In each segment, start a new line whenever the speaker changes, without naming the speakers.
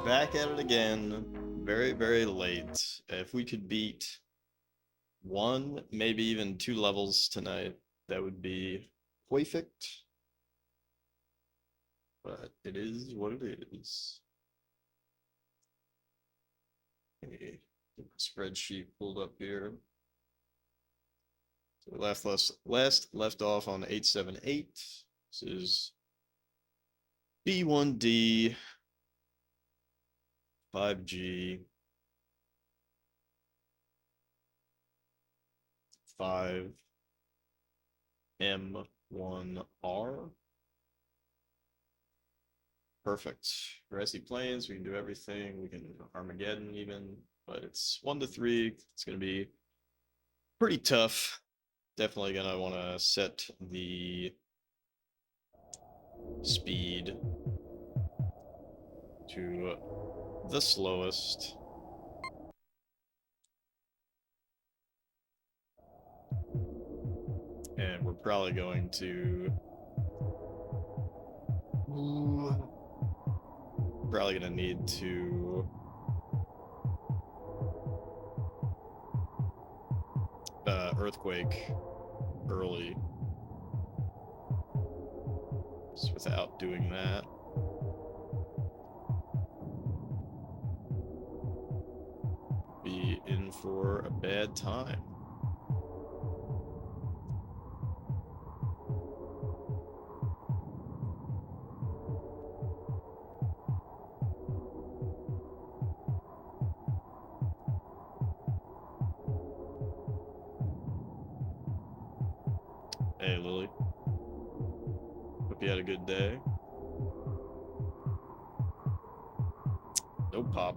Back at it again. Very, very late. If we could beat one, maybe even two levels tonight, that would be perfect. But it is what it is. Okay, get the spreadsheet pulled up here. So last left off on 878. This is B1D 5G 5M1R. Perfect. Grassy Plains, we can do everything. We can Armageddon even, but it's 1 to 3. It's going to be pretty tough. Definitely going to want to set the speed to the slowest. And we're probably going to... Probably going to need to... earthquake early. Just without doing that. Be in for a bad time. Hey, Lily. Hope you had a good day. No pop.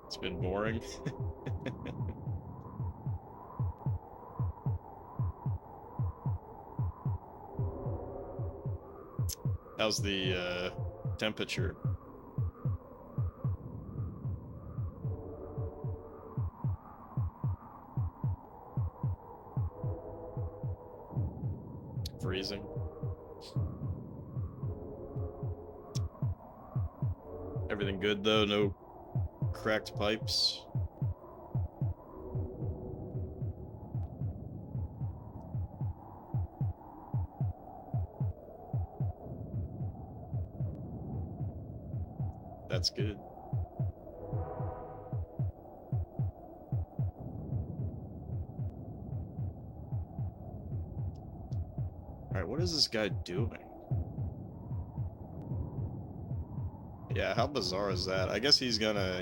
It's been boring. How's the temperature? Freezing. Everything good though? No cracked pipes? That's good. Alright, what is this guy doing? Yeah, how bizarre is that? I guess he's gonna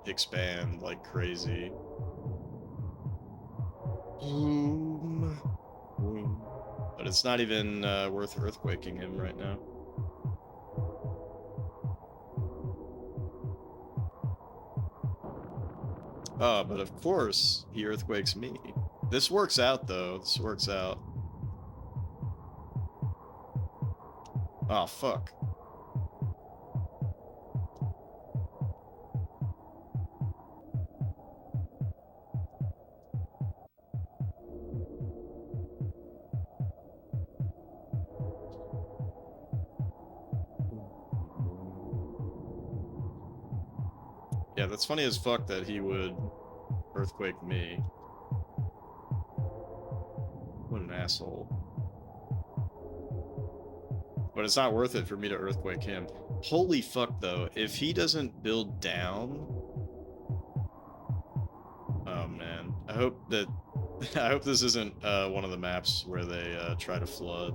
expand like crazy. Boom. Boom. But it's not even worth earthquaking him right now. Oh, but of course he earthquakes me. This works out though. This works out. Oh, fuck. Yeah, that's funny as fuck that he would earthquake me. What an asshole. But it's not worth it for me to earthquake him. Holy fuck, though. If he doesn't build down... Oh, man. I hope that... I hope this isn't one of the maps where they try to flood.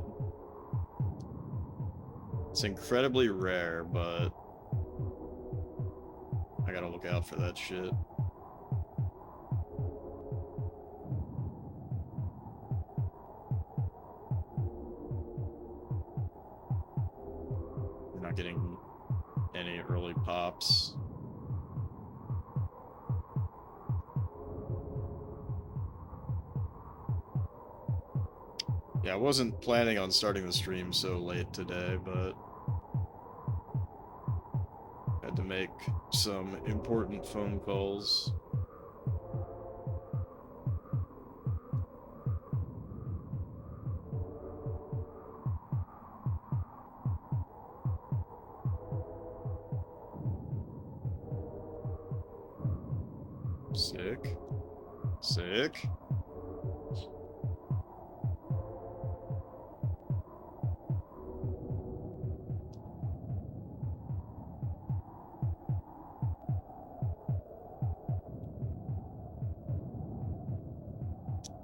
It's incredibly rare, but... I gotta look out for that shit. We're not getting any early pops. Yeah, I wasn't planning on starting the stream so late today, but... had to make some important phone calls. Sick. Sick.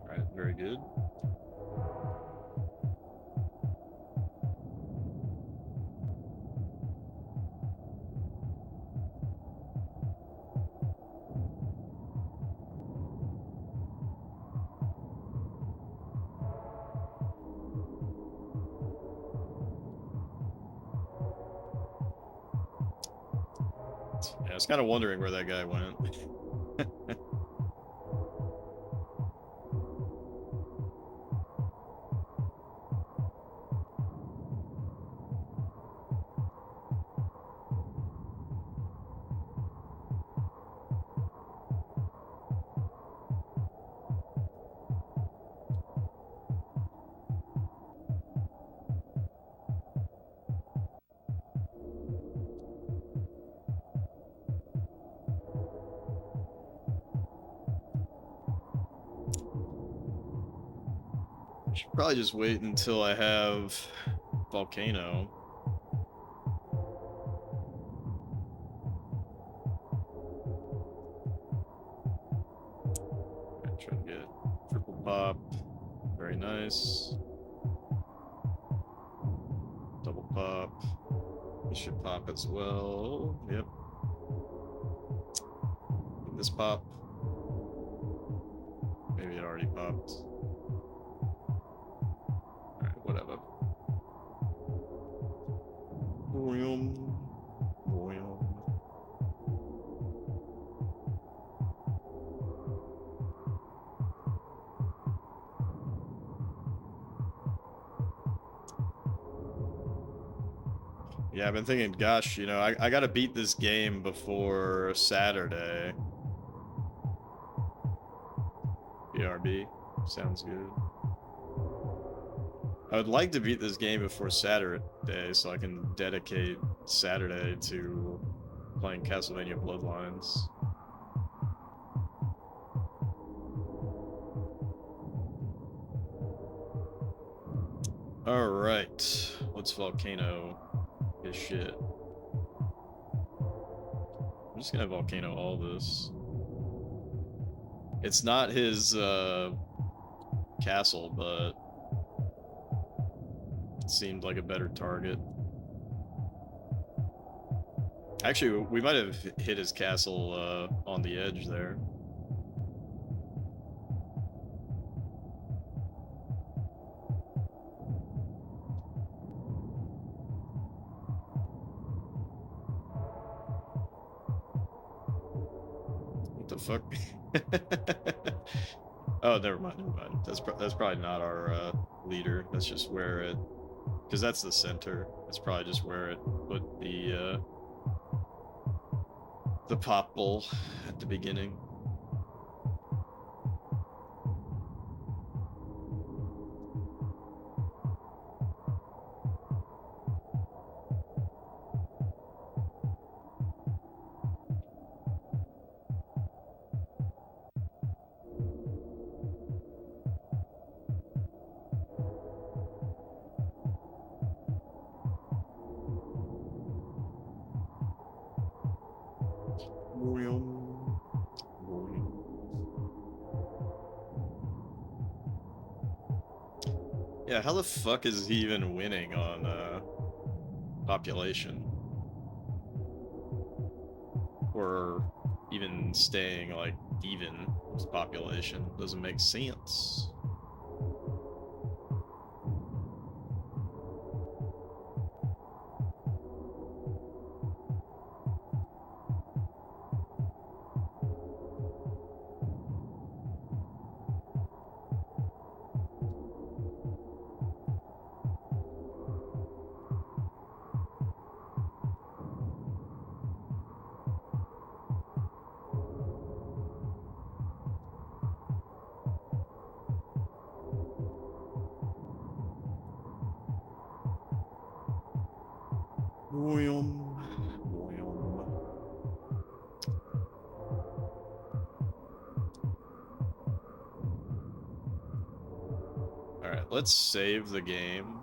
Alright, very good. Yeah, I was kind of wondering where that guy went. Should probably just wait until I have Volcano. Try to get triple pop. Very nice. Double pop. This should pop as well. Yep. And this pop. Maybe it already popped. Alright, whatever. Boom. Boom. Yeah, I've been thinking, gosh, you know, I gotta beat this game before Saturday. BRB. Sounds good. I would like to beat this game before Saturday so I can dedicate Saturday to playing Castlevania Bloodlines. Alright. What's Volcano? His shit. I'm just gonna Volcano all this. It's not his castle, but it seemed like a better target. Actually, we might have hit his castle on the edge there. What the fuck? Oh, never mind, never mind. That's probably not our leader. That's just where it, because that's the center. That's probably just where it put the pop bowl at the beginning. Yeah, how the fuck is he even winning on population? Or even staying like even with population? Doesn't make sense. Alright, let's save the game.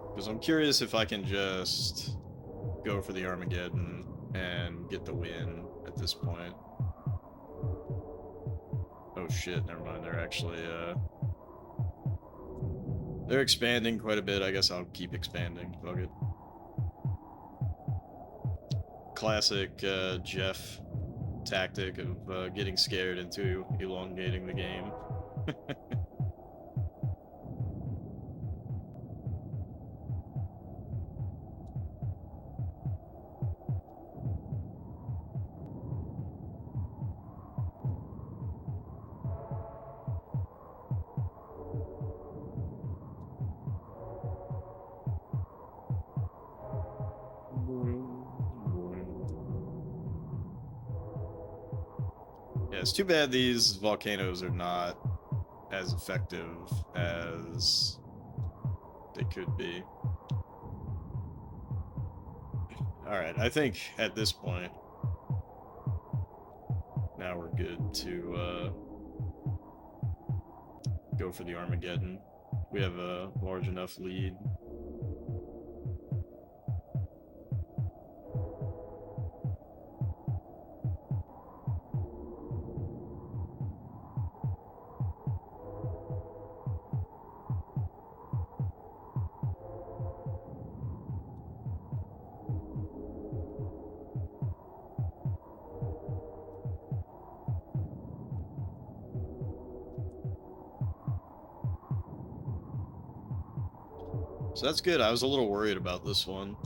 Because I'm curious if I can just go for the Armageddon and get the win at this point. Oh shit, never mind. They're actually, they're expanding quite a bit. I guess I'll keep expanding. Fuck it. Classic, Jeff tactic of, getting scared into elongating the game. Yeah, it's too bad these volcanoes are not as effective as they could be. Alright, I think at this point, now we're good to go for the Armageddon. We have a large enough lead. So that's good. I was a little worried about this one.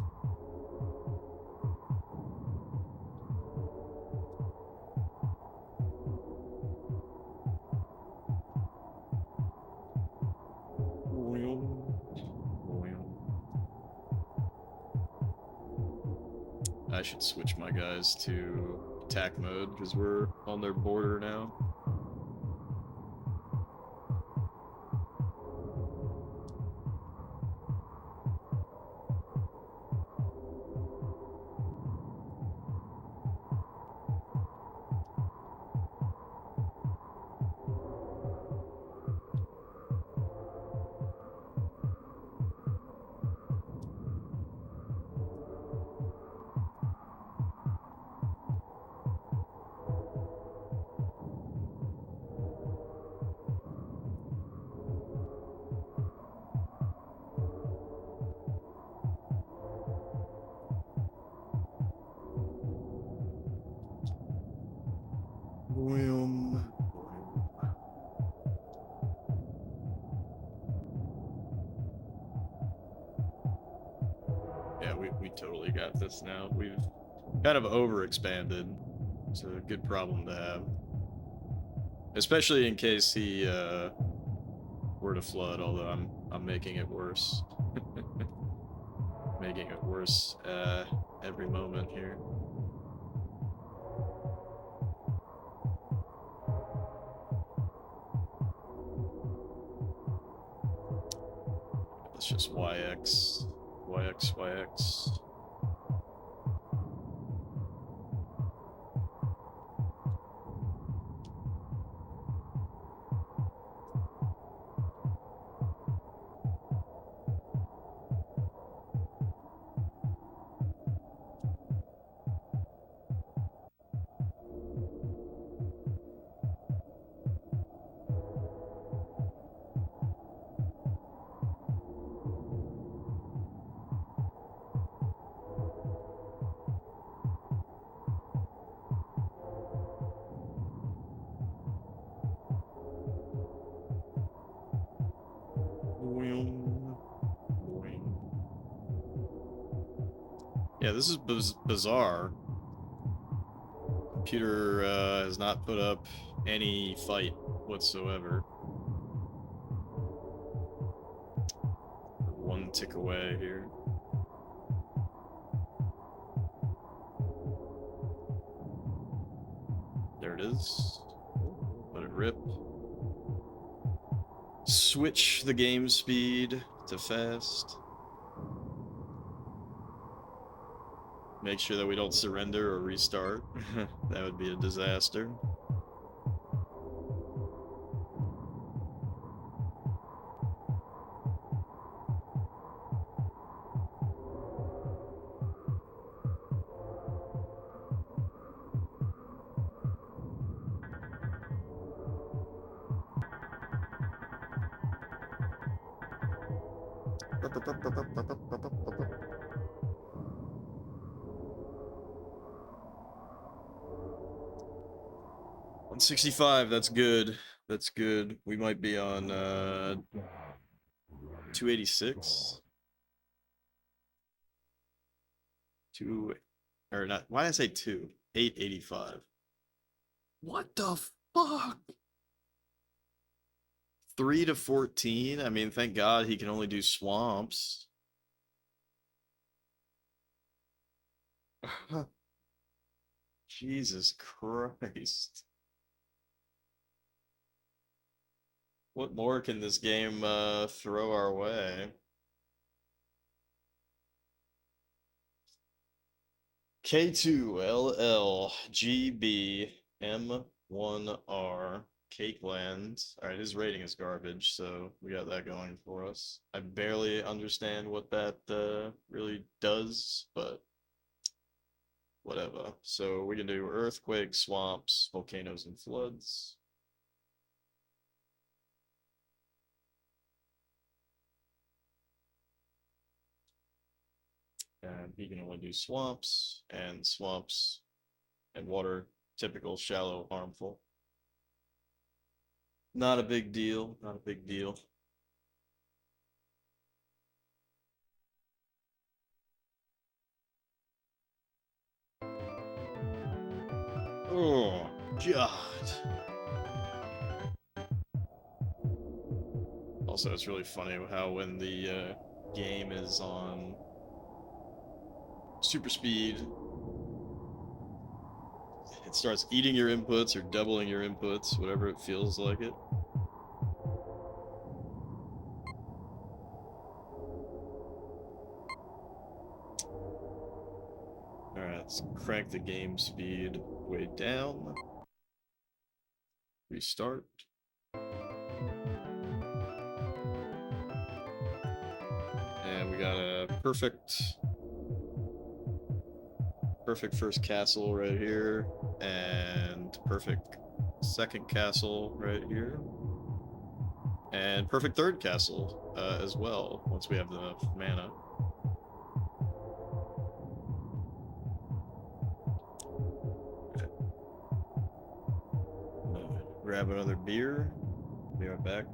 I should switch my guys to attack mode because we're on their border now. Yeah, we totally got this now. We've kind of overexpanded. It's a good problem to have. Especially in case he were to flood, although I'm making it worse. Making it worse every moment here. Let's just YX, YX, YX. Yeah, this is bizarre. Computer has not put up any fight whatsoever. We're one tick away here. There it is. Let it rip. Switch the game speed to fast. Make sure that we don't surrender or restart. That would be a disaster. $165, that's good. That's good. We might be on 286. Or not, why did I say 2? 885. What the fuck? 3 to 14? I mean, thank God he can only do swamps. Jesus Christ. What more can this game throw our way? K2LLGBM1R Cakeland. Alright, his rating is garbage, so we got that going for us. I barely understand what that really does, but whatever. So we can do earthquakes, swamps, volcanoes, and floods. And he can only do swamps and water, typical, shallow, harmful. Not a big deal, not a big deal. Oh, God. Also, it's really funny how when the game is on super speed, it starts eating your inputs or doubling your inputs, whatever it feels like it. Alright, let's crank the game speed way down. Restart. And we got a perfect first castle right here, and perfect second castle right here, and perfect third castle as well, once we have enough mana. Grab another beer. Be right back.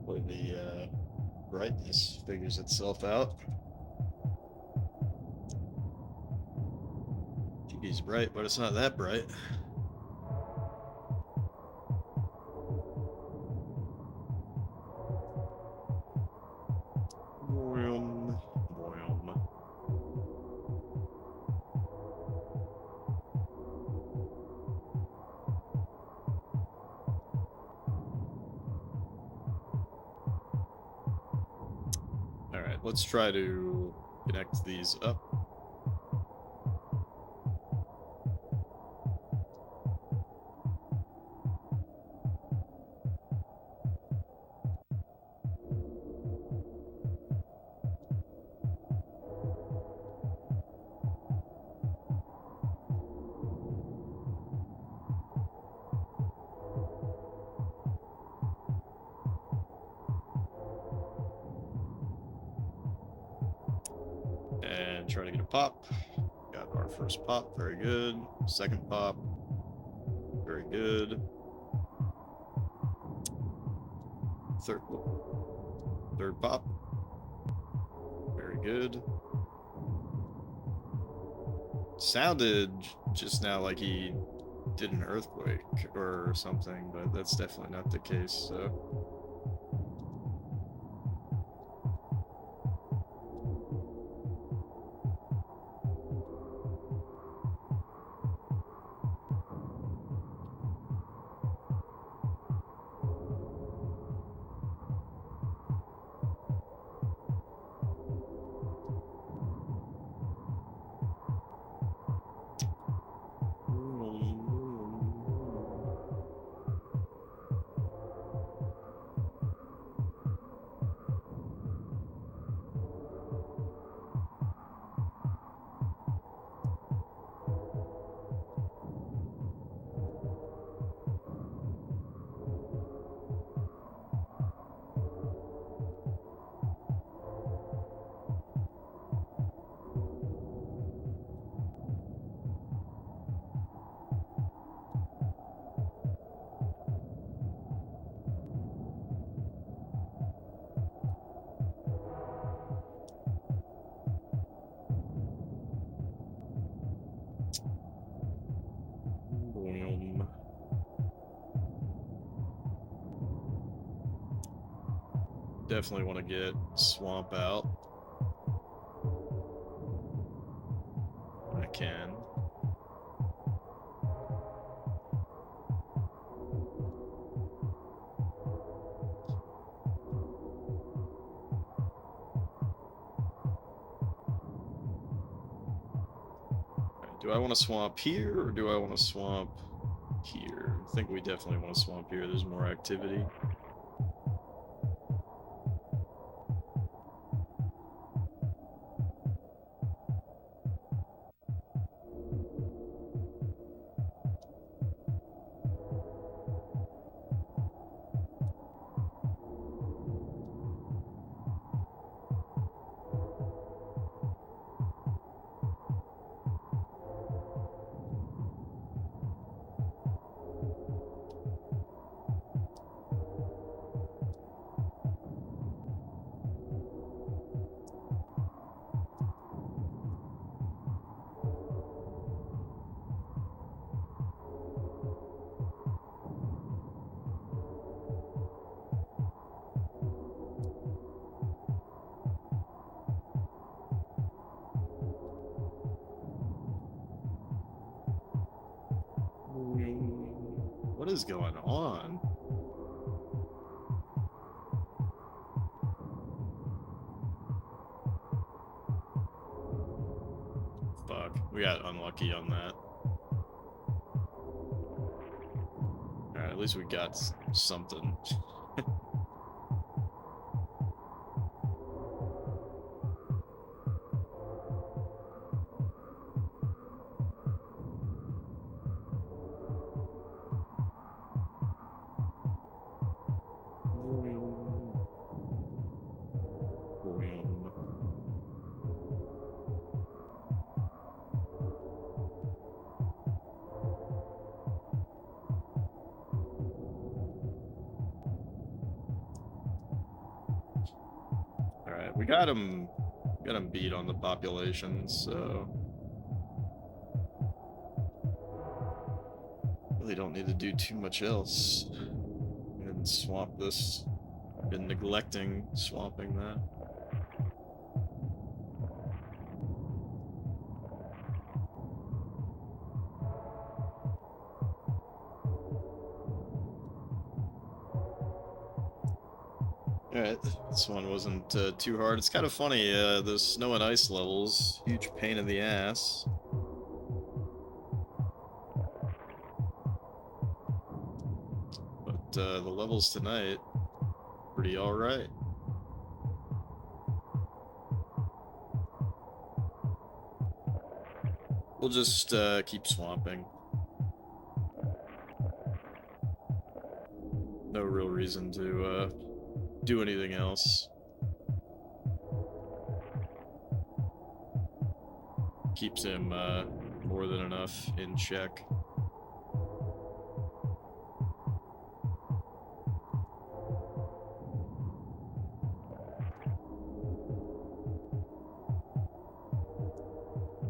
When the brightness figures itself out. TV's bright, but it's not that bright. Boom, boom. Alright, let's try to connect these up. and try to get a pop. Got our first pop, very good. Second pop, very good. Third pop, very good. Sounded just now like he did an earthquake or something, but that's definitely not the case, so. Definitely want to get swamp out when I can. Do I want to swamp here or do I want to swamp here? I think we definitely want to swamp here. There's more activity. What is going on? Fuck, we got unlucky on that. Alright, at least we got something. We got him beat on the population, so really don't need to do too much else. And swamp this. Been neglecting swamping that. Alright, this one wasn't too hard. It's kind of funny, those snow and ice levels, huge pain in the ass. But the levels tonight, pretty alright. We'll just keep swamping. No real reason to do anything else. keeps him more than enough in check.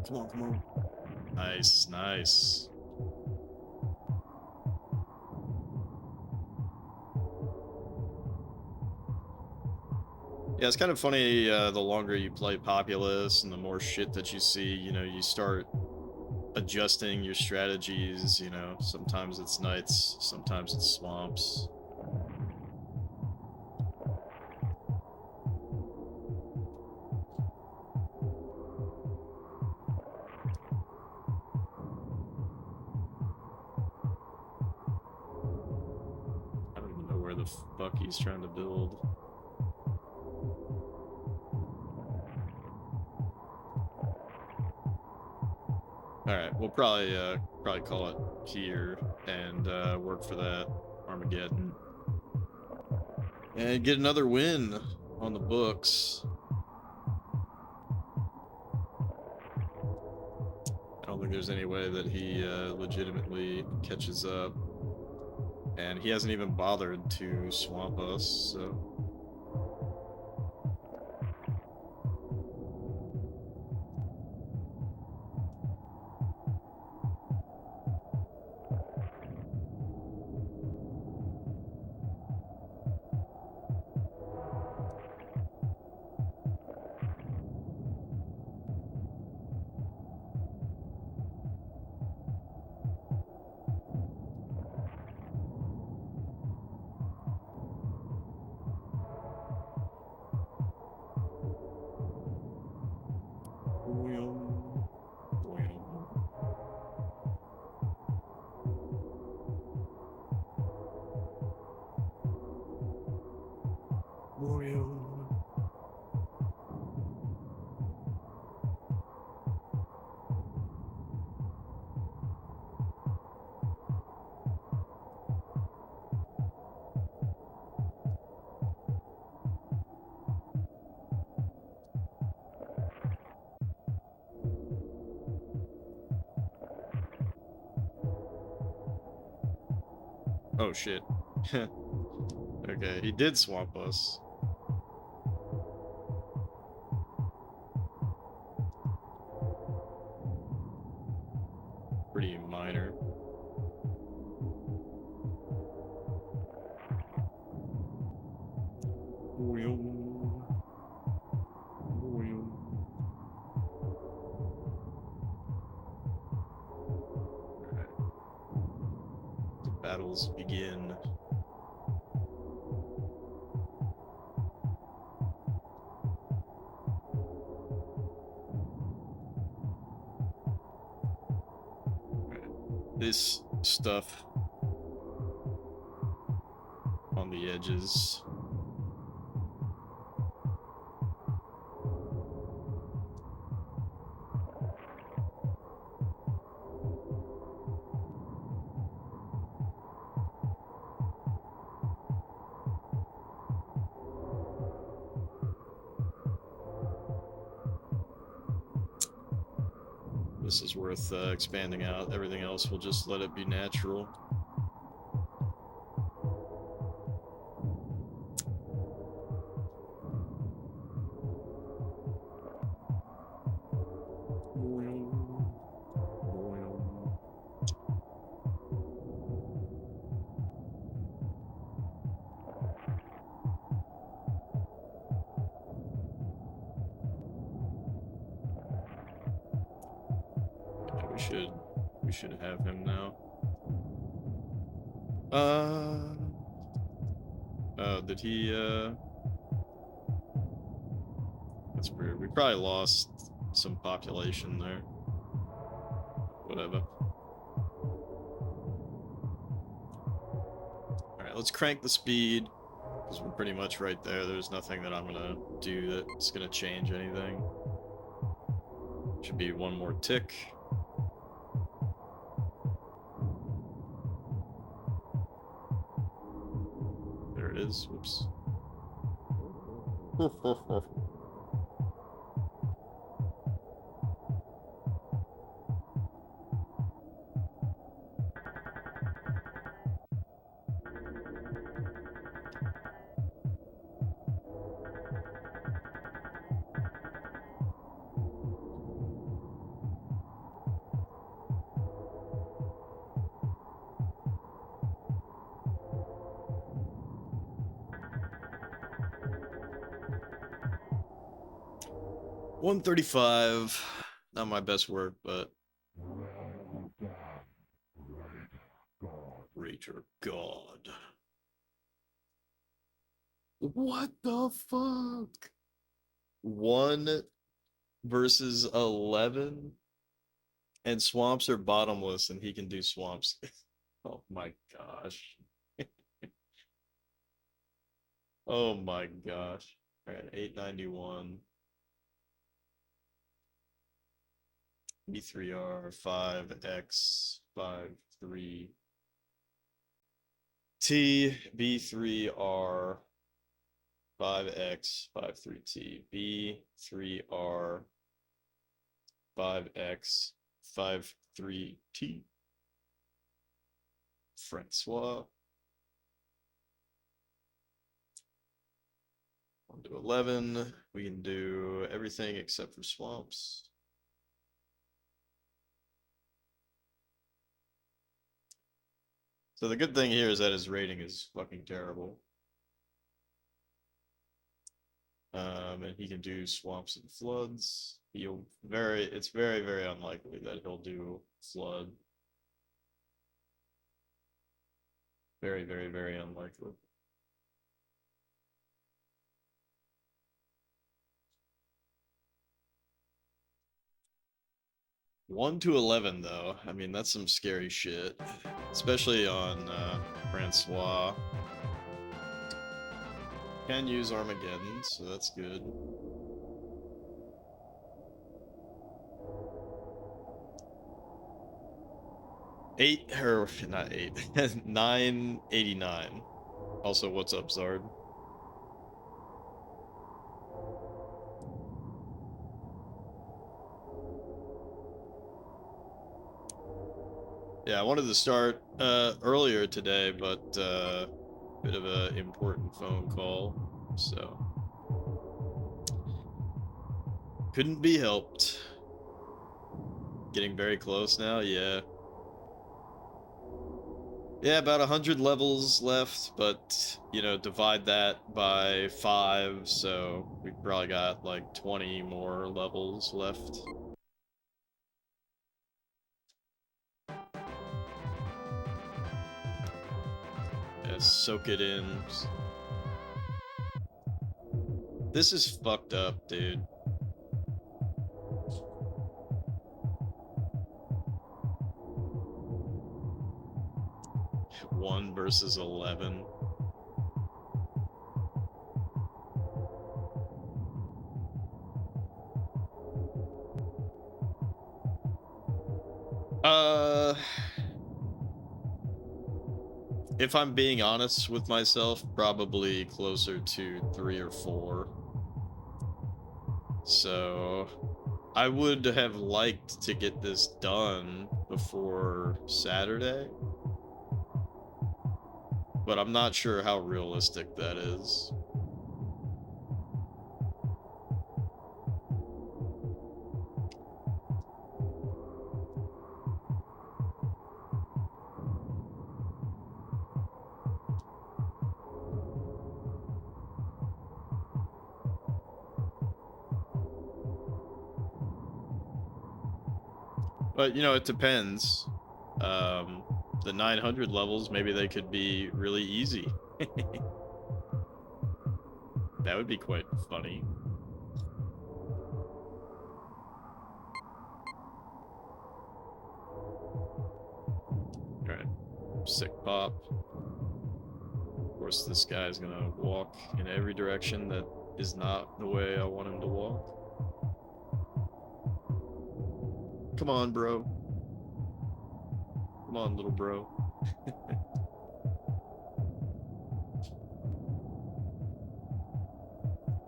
Come on, come on. Nice, nice. Yeah, it's kind of funny, the longer you play Populous and the more shit that you see, you know, you start adjusting your strategies, you know, sometimes it's nights, sometimes it's swamps. I don't even know where the fuck he's trying to build. Alright, we'll probably call it here and work for that Armageddon. And get another win on the books. I don't think there's any way that he legitimately catches up. And he hasn't even bothered to swamp us, so... Oh shit. Okay, he did swamp us. Pretty minor. The battles begin. This stuff on the edges. This is worth expanding out. Everything else, we'll just let it be natural. We should have him now. Did he, that's weird. We probably lost some population there. Whatever. Alright, let's crank the speed, because we're pretty much right there. There's nothing that I'm gonna do that's gonna change anything. Should be one more tick. There it is. Whoops. 135. Not my best work, but Rager God. What the fuck? 1 versus 11, and swamps are bottomless, and he can do swamps. Oh my gosh. Oh my gosh. All right, 891. B3R 5X 53 T B3R 5X 53T B3R 5X 53T Francois 1 to 11. We can do everything except for swamps. So the good thing here is that his rating is fucking terrible. And he can do swamps and floods. It's very, very unlikely that he'll do flood. Very, very, very unlikely. One to 11, though. I mean, that's some scary shit, especially on Francois. Can use Armageddon, so that's good. Not 989. Also, what's up, Zard? Yeah, I wanted to start earlier today, but bit of an important phone call, so couldn't be helped. Getting very close now, yeah. Yeah, about 100 levels left, but, you know, divide that by 5, so we probably got like 20 more levels left. Yeah, soak it in. This is fucked up, dude. One versus 11. If I'm being honest with myself, probably closer to 3 or 4. So I would have liked to get this done before Saturday, but I'm not sure how realistic that is. But, you know, it depends. The 900 levels, maybe they could be really easy. That would be quite funny. Alright. Sick pop. Of course, this guy's gonna walk in every direction that is not the way I want him to walk. Come on, bro. Come on, little bro.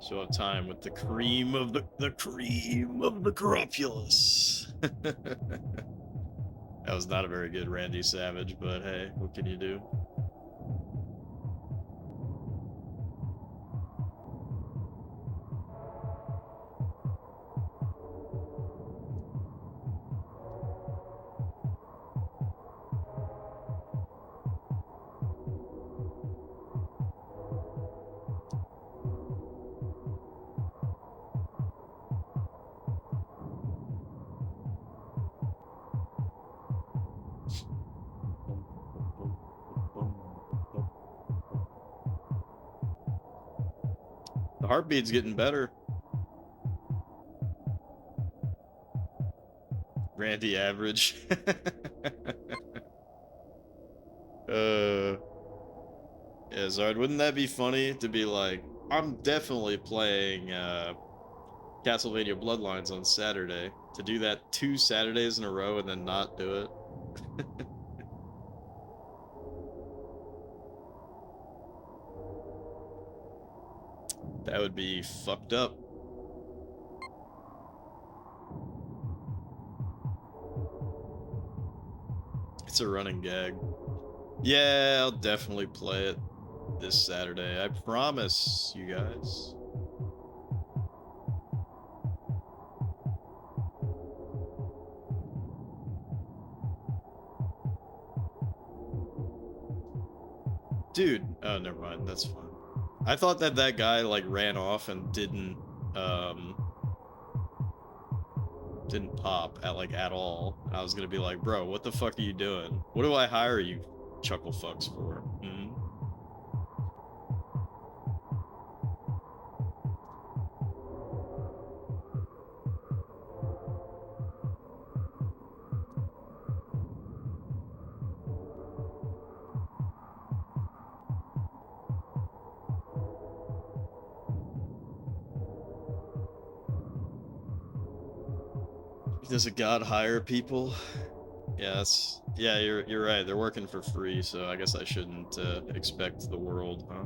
So have time with the cream of the cream of the Populous. That was not a very good Randy Savage, but hey, what can you do? The heartbeat's getting better. Randy average. Yeah, Zard, wouldn't that be funny to be like, I'm definitely playing Castlevania Bloodlines on Saturday. To do that 2 Saturdays in a row and then not do it. That would be fucked up. It's a running gag. Yeah, I'll definitely play it this Saturday. I promise you guys. Dude, oh, never mind. That's fine. I thought that that guy, like, ran off and didn't pop at all. I was gonna be like, bro, what the fuck are you doing? What do I hire you chuckle fucks for? Hmm? Does a god hire people? Yes. Yeah, you're right. They're working for free, so I guess I shouldn't expect the world, huh?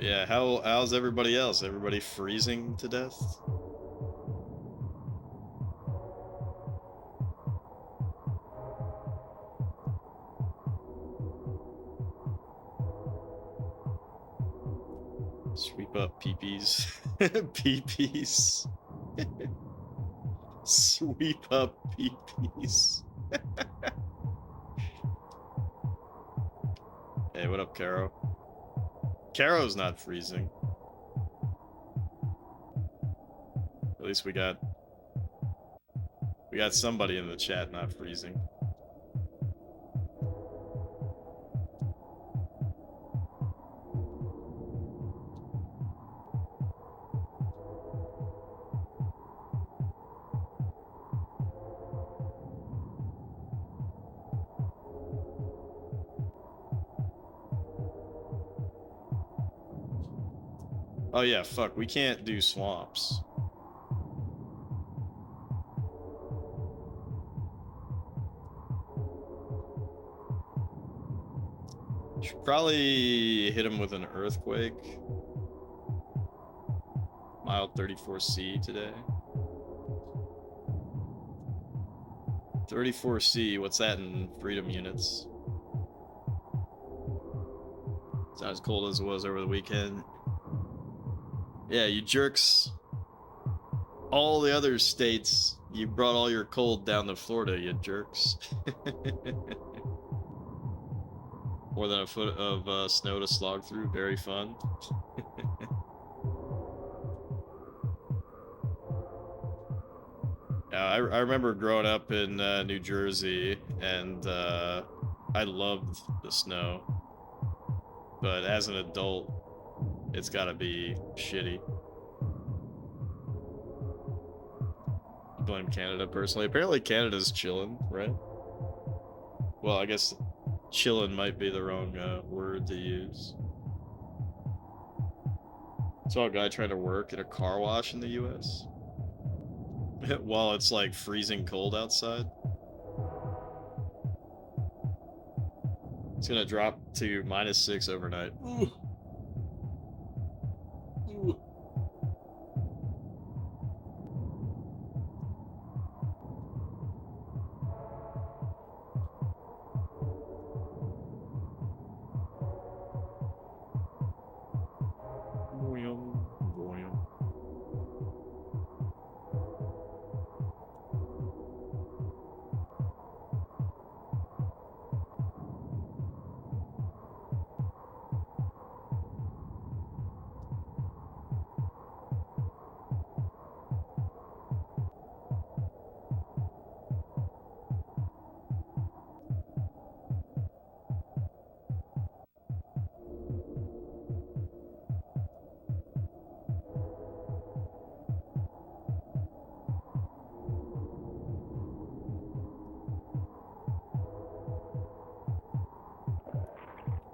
Yeah, how's everybody else? Everybody freezing to death? Sweep up peepees. Peepees. Sweep up peepees. Hey, what up, Caro? Caro's not freezing. At least we got somebody in the chat not freezing. Oh yeah, fuck, we can't do swamps. Should probably hit him with an earthquake. Mild 34C today. 34C, what's that in freedom units? It's not as cold as it was over the weekend. Yeah, you jerks. All the other states, you brought all your cold down to Florida, you jerks. More than a foot of snow to slog through, very fun. Yeah, I remember growing up in New Jersey, and I loved the snow. But as an adult, it's gotta be shitty. Blame Canada personally. Apparently Canada's chillin', right? Well, I guess chillin' might be the wrong word to use. Saw a guy trying to work at a car wash in the US while it's like freezing cold outside. It's gonna drop to -6 overnight. Ooh. Ooh.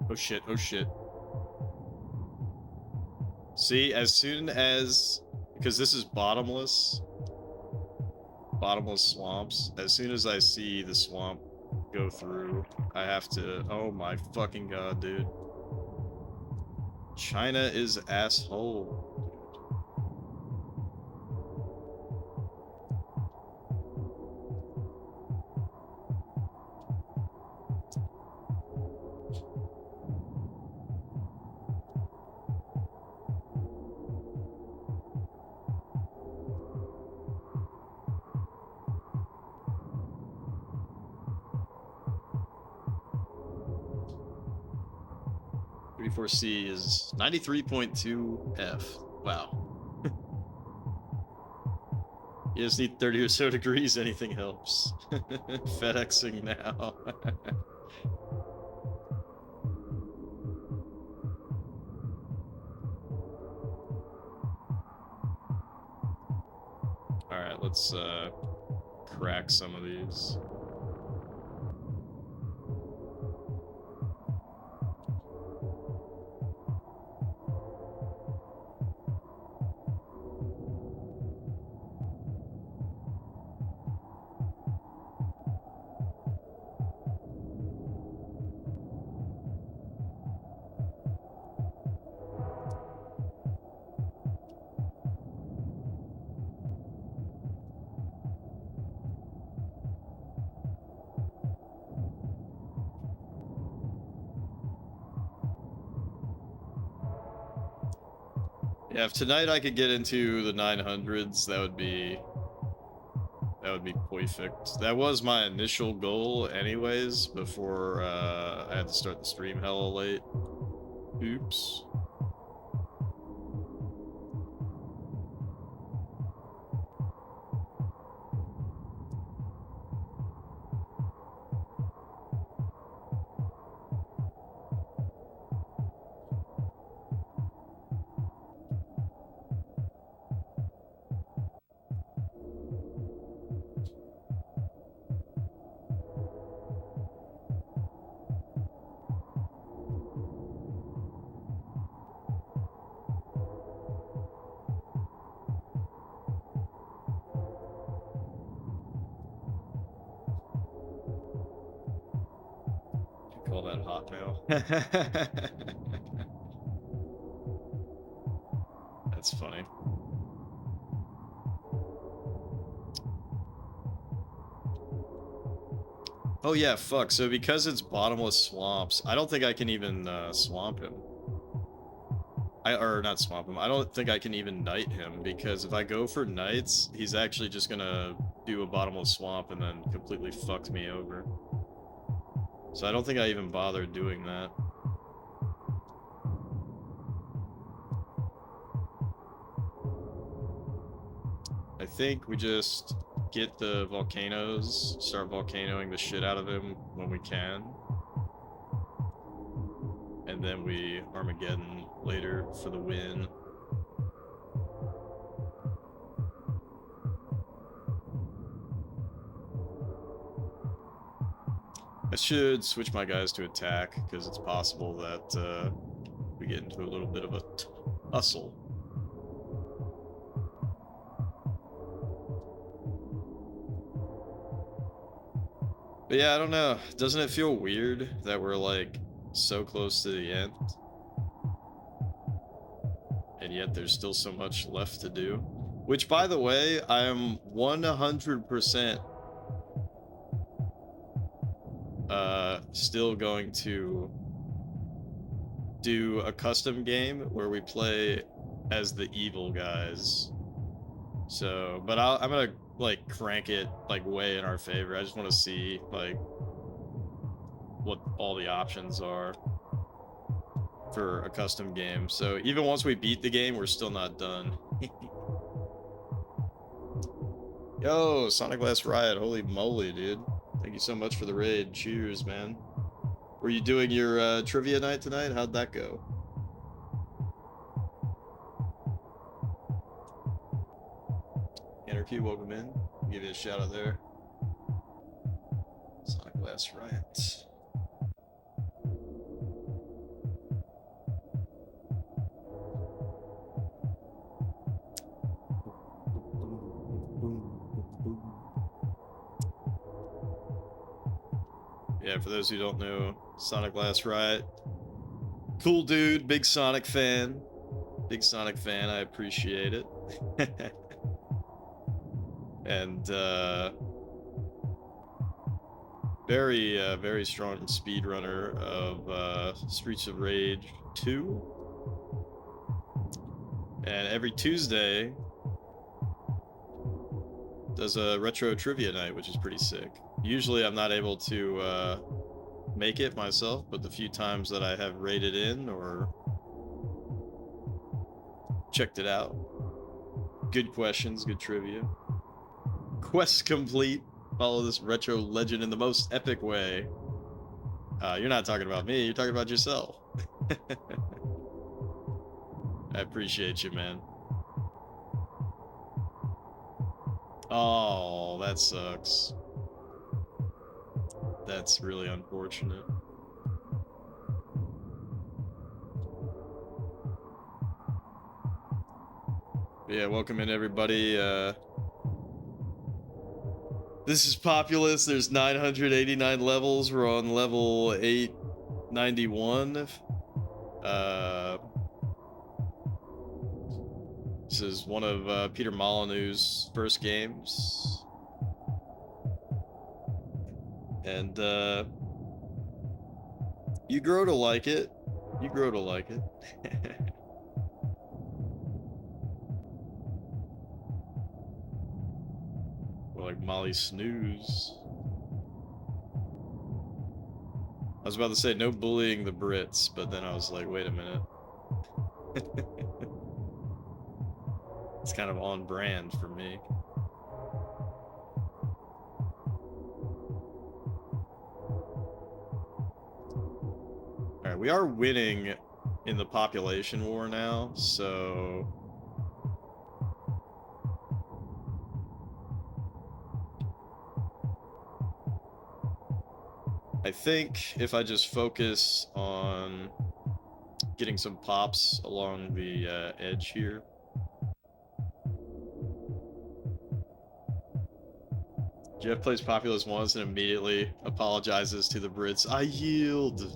Oh shit, oh shit. See, as soon as... Because this is bottomless swamps. As soon as I see the swamp go through, I have to... Oh my fucking god, dude. China is asshole. 34C is 93.2 F. Wow. You just need 30 or so degrees, anything helps. FedExing now. Alright, let's crack some of these. Yeah, if tonight I could get into the 900s, that would be perfect. That was my initial goal anyways, before I had to start the stream hella late. Oops. Call that hotmail. That's funny. Oh yeah, fuck. So because it's bottomless swamps, I don't think I can even swamp him. Or not swamp him. I don't think I can even knight him, because if I go for knights, he's actually just gonna do a bottomless swamp and then completely fucked me over. So I don't think I even bothered doing that. I think we just get the volcanoes, start volcanoing the shit out of him when we can. And then we Armageddon later for the win. I should switch my guys to attack, because it's possible that we get into a little bit of a tussle. But yeah, I don't know. Doesn't it feel weird that we're like so close to the end? And yet there's still so much left to do. Which, by the way, I am 100% still going to do a custom game where we play as the evil guys. So, but I'm gonna like crank it like way in our favor. I just want to see like what all the options are for a custom game. So even once we beat the game, we're still not done. Yo, Sonic Last Riot, holy moly, dude. Thank you so much for the raid. Cheers, man. Were you doing your trivia night tonight? How'd that go? Anarchy, welcome in. I'll give you a shout out there. Sonic Last Riot. Yeah, for those who don't know, Sonic Last Riot, cool dude, big Sonic fan. Big Sonic fan, I appreciate it. And very strong speedrunner of Streets of Rage 2. And every Tuesday does a retro trivia night, which is pretty sick. Usually I'm not able to make it myself, but the few times that I have rated in or checked it out, good questions, good trivia. Quest complete. Follow this retro legend in the most epic way. You're not talking about me, you're talking about yourself. I appreciate you, man. Oh, that sucks. That's really unfortunate. Yeah, welcome in everybody. This is Populous. There's 989 levels. We're on level 891. This is one of Peter Molyneux's first games. And you grow to like it. You grow to like it. Or like Molly Snooze. I was about to say no bullying the Brits, but then I was like, wait a minute. It's kind of on brand for me. Alright, we are winning in the population war now, so I think if I just focus on getting some pops along the edge here. Jeff plays Populous once and immediately apologizes to the Brits. I yield.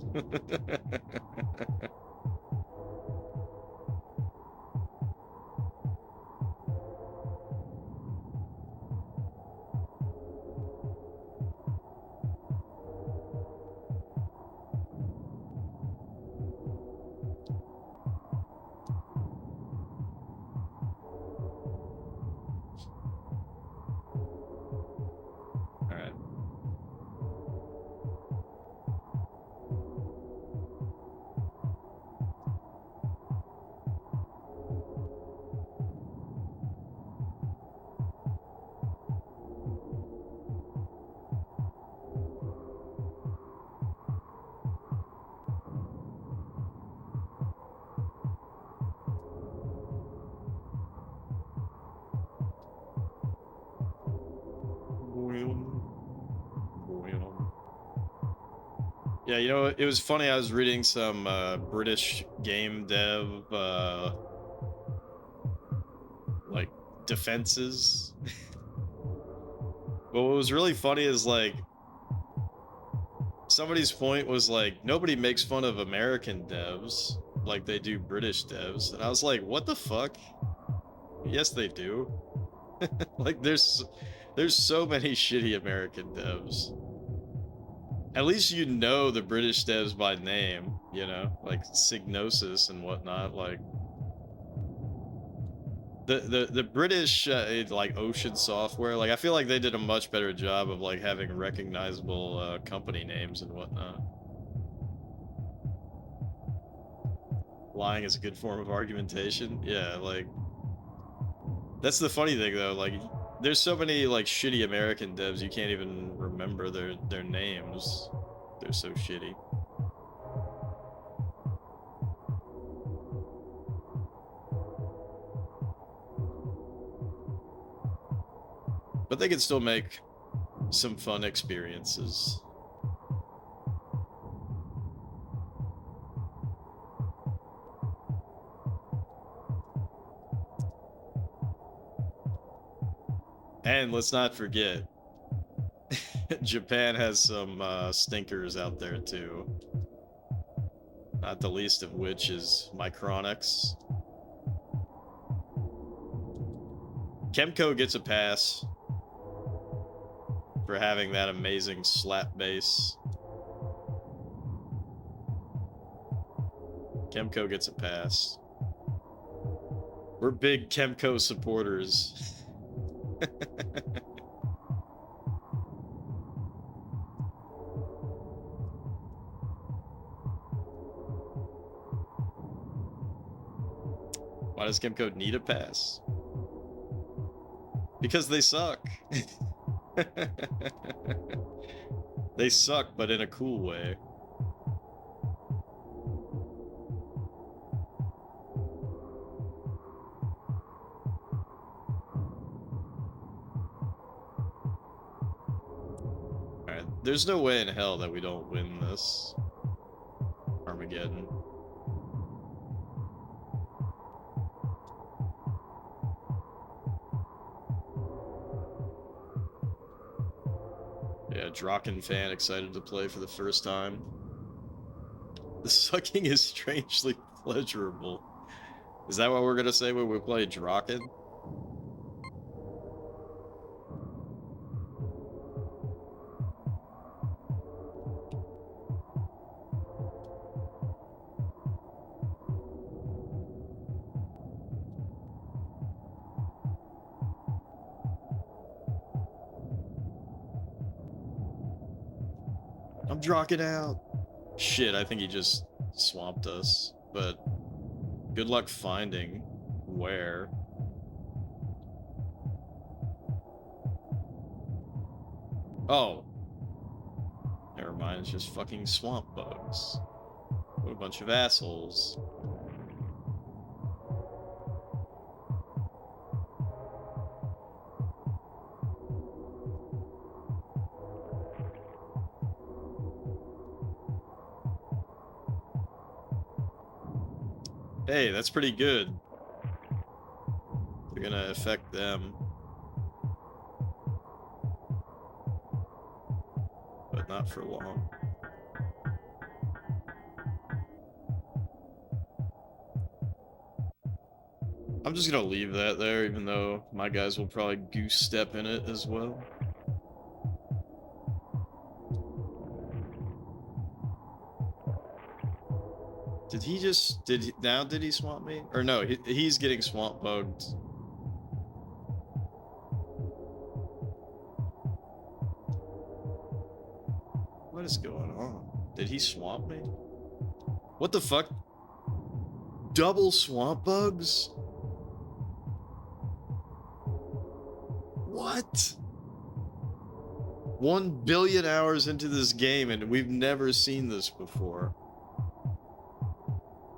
Yeah, you know, it was funny. I was reading some British game dev like defenses. But what was really funny is like somebody's point was like nobody makes fun of American devs like they do British devs, and I was like, what the fuck? Yes, they do. Like there's so many shitty American devs. At least you know the British devs by name, you know, like Signosis and whatnot. Like the British like Ocean Software, like I feel like they did a much better job of like having recognizable company names and whatnot. Lying is a good form of argumentation. Yeah, like that's the funny thing though. Like there's so many like shitty American devs you can't even remember their names. They're so shitty. But they can still make some fun experiences. And let's not forget, Japan has some stinkers out there too. Not the least of which is Micronics. Kemco gets a pass for having that amazing slap bass. Kemco gets a pass. We're big Kemco supporters. Why does Kemco need a pass? Because they suck. They suck, but in a cool way. Alright, there's no way in hell that we don't win this Armageddon. Yeah, Draken fan excited to play for the first time. The sucking is strangely pleasurable. Is that what we're gonna say when we play Draken? I'm Draken out. Shit, I think he just swamped us, but good luck finding where. Oh. Never mind, it's just fucking swamp bugs. What a bunch of assholes. Hey, that's pretty good. They're gonna affect them. But not for long. I'm just gonna leave that there, even though my guys will probably goose step in it as well. Did he just, did he swamp me? Or no, he's getting swamp bugged. What is going on? Did he swamp me? What the fuck? Double swamp bugs? What? 1 billion hours into this game and we've never seen this before.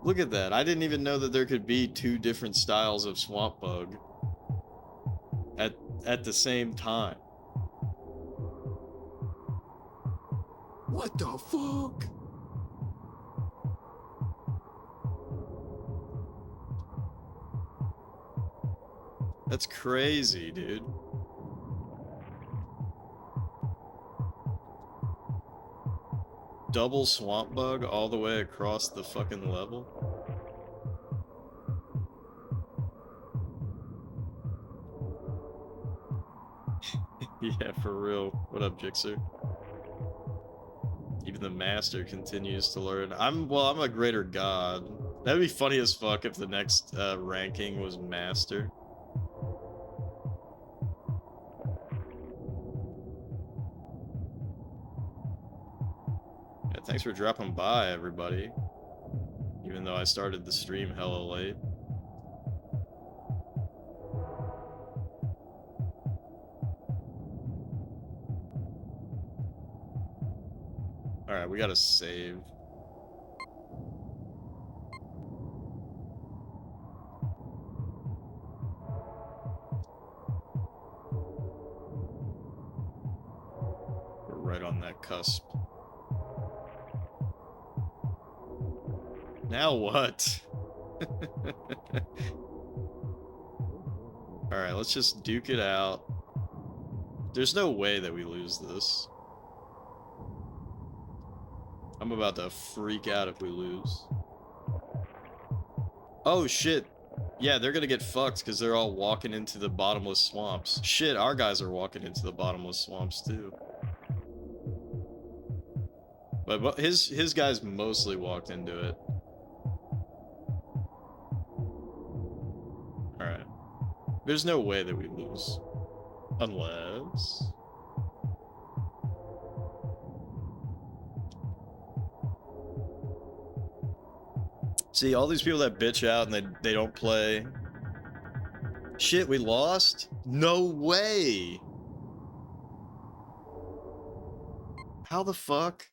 Look at that. I didn't even know that there could be 2 different styles of swamp bug at the same time. What the fuck? That's crazy, dude. Double swamp bug all the way across the fucking level. Yeah, for real. What up, Jixer? Even the master continues to learn. I'm a greater god. That'd be funny as fuck if the next ranking was master. Yeah, thanks for dropping by, everybody. Even though I started the stream hella late. Alright, we gotta save. We're right on that cusp. Now what? Alright, let's just duke it out. There's no way that we lose this. I'm about to freak out if we lose. Oh shit. Yeah, they're gonna get fucked because they're all walking into the bottomless swamps. Shit, our guys are walking into the bottomless swamps too. But his guys mostly walked into it. Alright. There's no way that we lose. Unless... See, all these people that bitch out and they don't play. Shit, we lost? No way! How the fuck?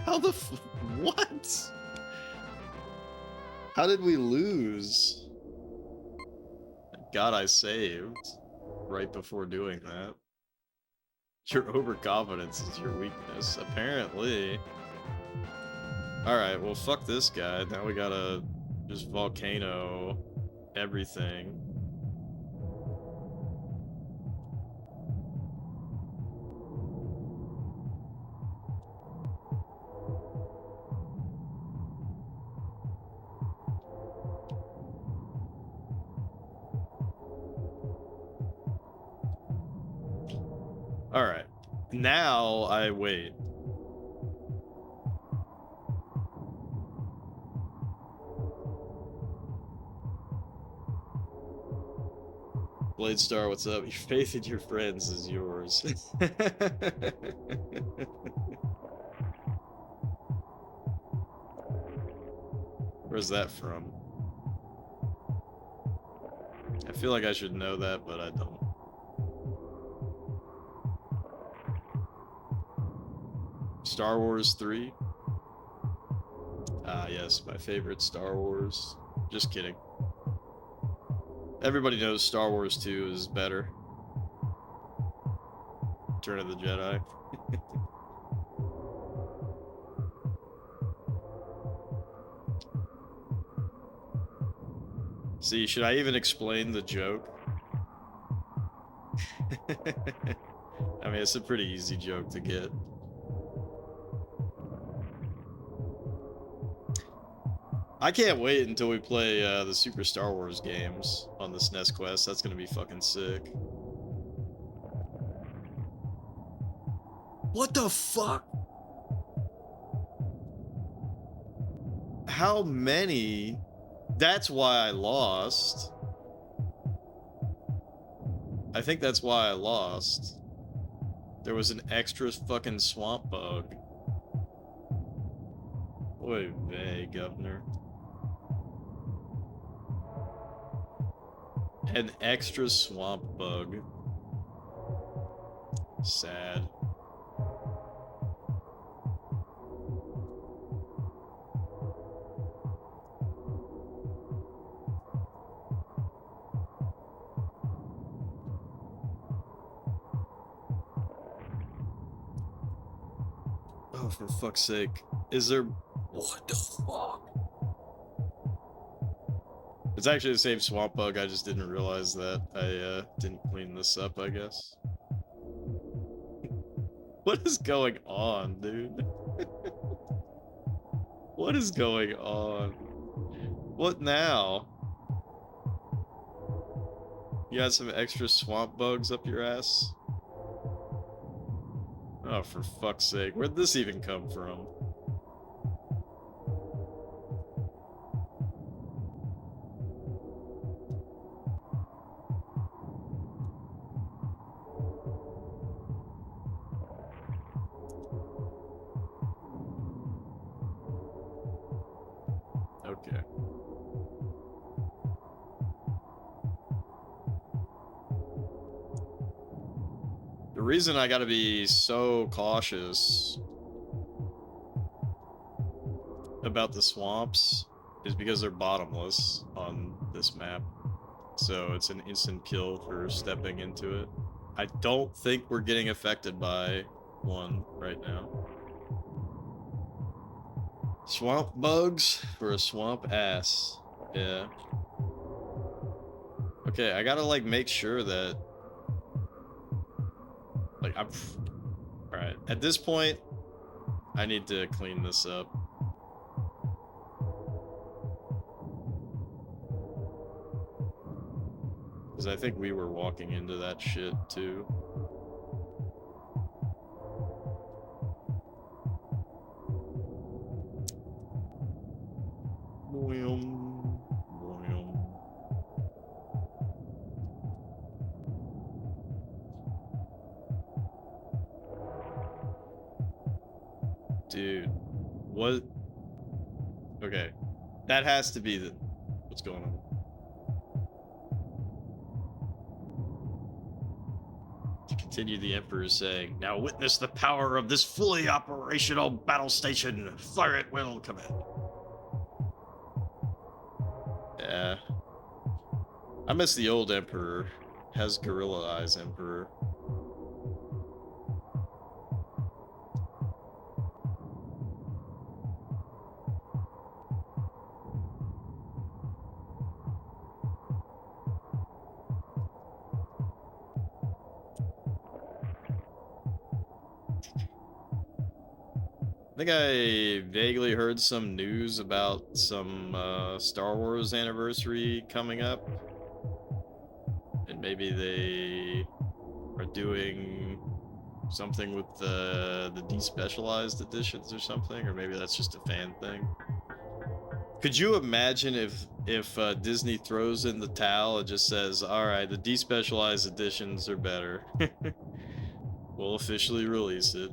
How the what? How did we lose? God, I saved right before doing that. Your overconfidence is your weakness, apparently. Alright, well, fuck this guy. Now we gotta just volcano everything. Alright. Now I wait. Blade Star, what's up? Your faith in your friends is yours. Where's that from? I feel like I should know that, but I don't. Star Wars 3? Ah, yes, my favorite Star Wars. Just kidding. Everybody knows Star Wars 2 is better. Return of the Jedi. See, should I even explain the joke? I mean, it's a pretty easy joke to get. I can't wait until we play the Super Star Wars games on the SNES Quest. That's gonna be fucking sick. What the fuck? How many? That's why I lost. I think that's why I lost. There was an extra fucking swamp bug. Oy vey, governor. An extra swamp bug. Sad. Oh, for fuck's sake. Is there... What the fuck? It's actually the same swamp bug, I just didn't realize that. I didn't clean this up, I guess. What is going on, dude? What is going on? What now? You got some extra swamp bugs up your ass? Oh, for fuck's sake. Where'd this even come from? Okay. The reason I gotta be so cautious about the swamps is because they're bottomless on this map. So it's an instant kill for stepping into it. I don't think we're getting affected by one right now. Swamp bugs for a swamp ass. Yeah. Okay, I gotta like make sure that Like, I'm... Alright, at this point, I need to clean this up. Because I think we were walking into that shit, too. Boom. Boom. Dude, what? Okay, that has to be the... What's going on? To continue, the Emperor is saying, "Now witness the power of this fully operational battle station. Fire at will, command." Yeah. I miss the old Emperor. Has gorilla eyes Emperor. I think I vaguely heard some news about some Star Wars anniversary coming up. And maybe they are doing something with the despecialized editions or something, or maybe that's just a fan thing. Could you imagine if Disney throws in the towel and just says, "All right, the despecialized editions are better. We'll officially release it."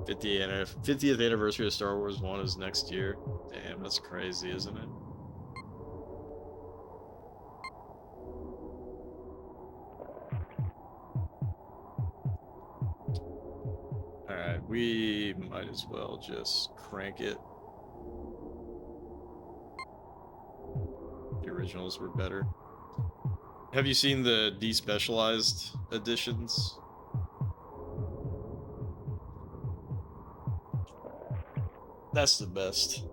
50th anniversary of Star Wars 1 is next year. Damn, that's crazy, isn't it? Alright, we might as well just crank it. The originals were better. Have you seen the despecialized editions? That's the best.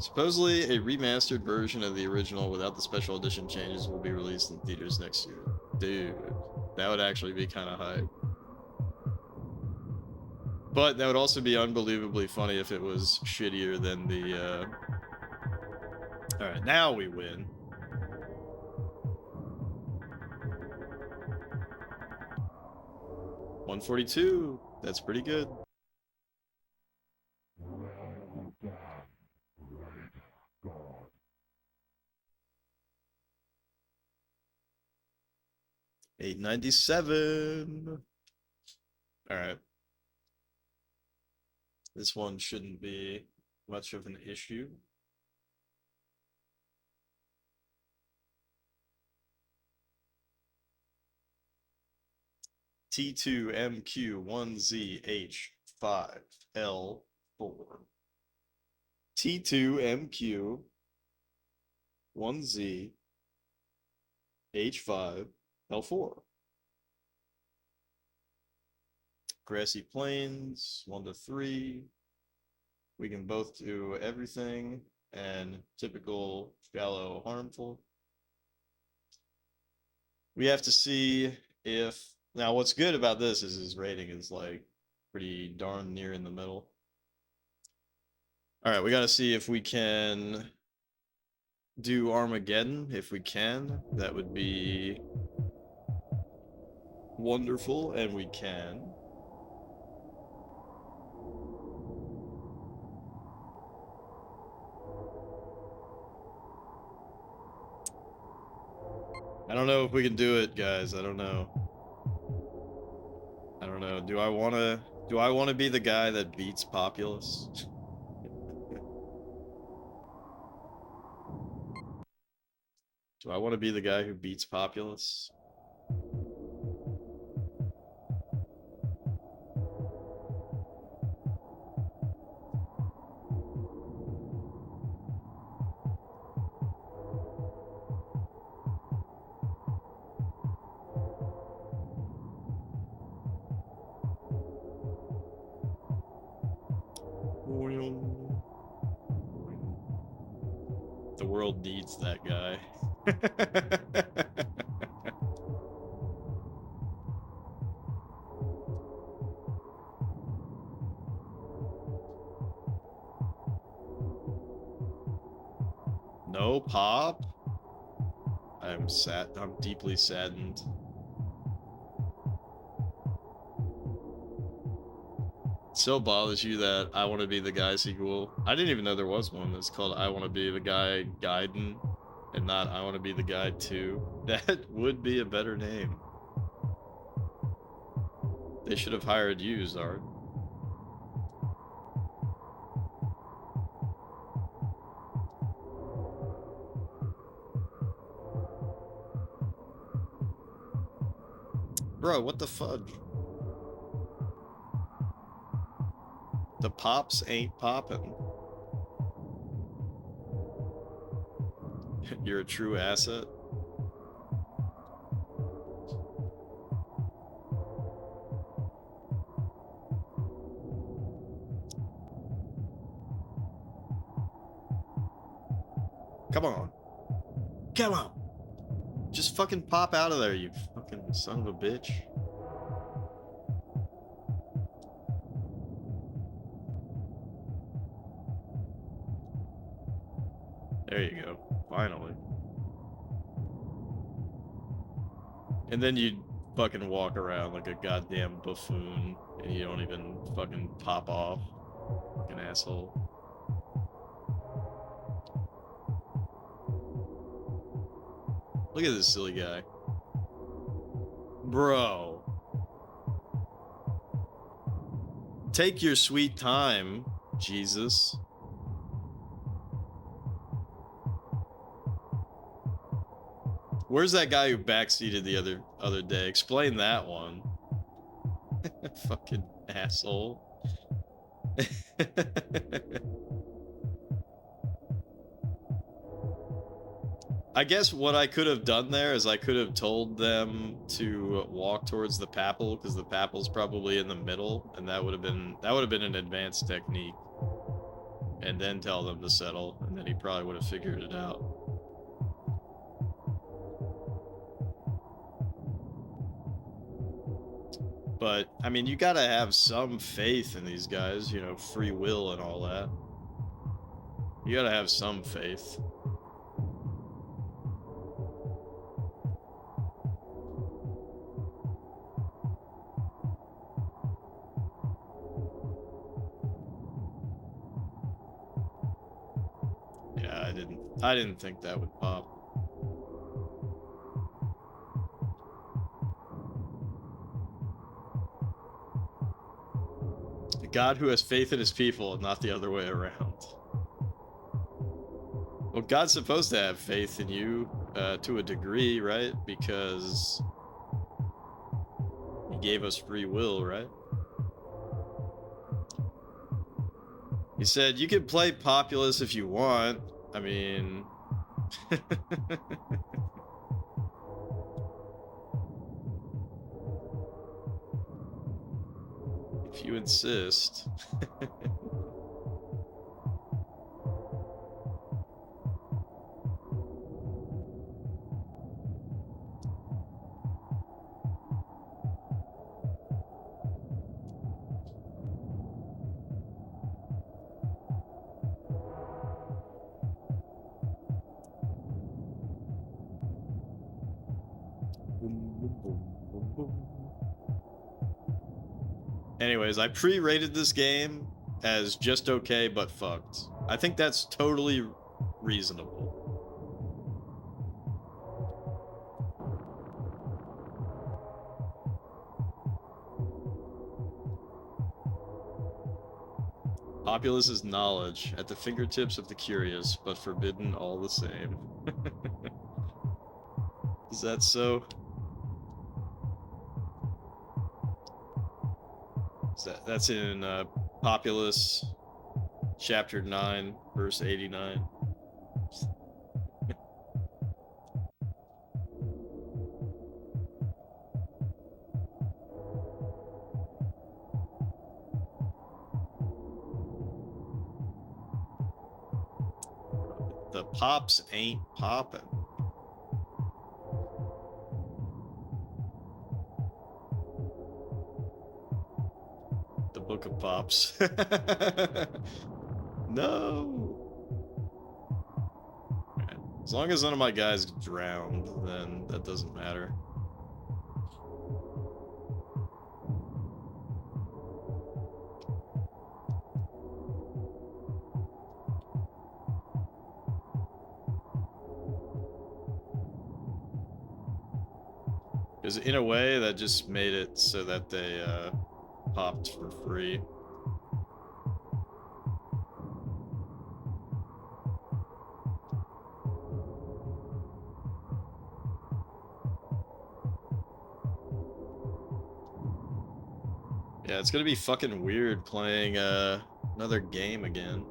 Supposedly, a remastered version of the original without the special edition changes will be released in theaters next year. Dude, that would actually be kind of hype. But that would also be unbelievably funny if it was shittier than the, Alright, now we win. $142. That's pretty good. $897. Alright. This one shouldn't be much of an issue. T2MQ1ZH5L4. T2MQ1ZH5L4. Grassy Plains, 1 to 3. We can both do everything, and typical shallow harmful. We have to see if... Now, what's good about this is his rating is, like, pretty darn near in the middle. Alright, we gotta see if we can do Armageddon. If we can, that would be wonderful, and we can. I don't know if we can do it, guys. I don't know. I don't know. Do I wanna be the guy that beats Populous? Do I want to be the guy who beats Populous? The world needs that guy. No pop? I'm sad. I'm deeply saddened. It so bothers you that I Want to Be the Guy sequel. I didn't even know there was one that's called I Want to Be the Guy Gaiden and not I Want to Be the Guy 2. That would be a better name. They should have hired you, Zard. Bro, what the fudge? The pops ain't poppin'. You're a true asset. Come on. Come on. Just fucking pop out of there, you fucking son of a bitch. There you go. Finally. And then you fucking walk around like a goddamn buffoon and you don't even fucking pop off. Fucking asshole. Look at this silly guy. Bro. Take your sweet time, Jesus. Where's that guy who backseated the other day? Explain that one. Fucking asshole. I guess what I could have done there is I could have told them to walk towards the Papal because the Papal's probably in the middle, and that would have been an advanced technique. And then tell them to settle, and then he probably would have figured it out. But I mean, you gotta have some faith in these guys, you know, free will and all that. You gotta have some faith. Yeah, I didn't think that would pop. A God who has faith in his people and not the other way around. Well, God's supposed to have faith in you to a degree, right? Because he gave us free will, right? He said, you can play Populous if you want. I mean... if you insist. Anyways, I pre-rated this game as just okay but fucked. I think that's totally reasonable. Populous is knowledge at the fingertips of the curious, but forbidden all the same. Is that so? That's in Populous, chapter 9, verse 89. the pops ain't popping. The Book of Pops. No. Right. As long as none of my guys drowned, then that doesn't matter. Because in a way, that just made it so that they popped for free. Yeah, it's gonna be fucking weird playing another game again.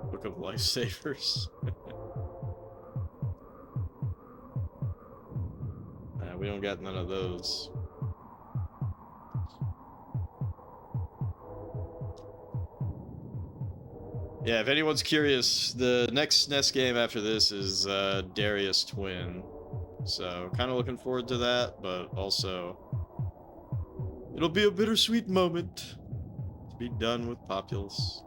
Book of Lifesavers. Nah, we don't got none of those. Yeah, if anyone's curious, the next SNES game after this is Darius Twin. So, kind of looking forward to that, but also it'll be a bittersweet moment to be done with Populous.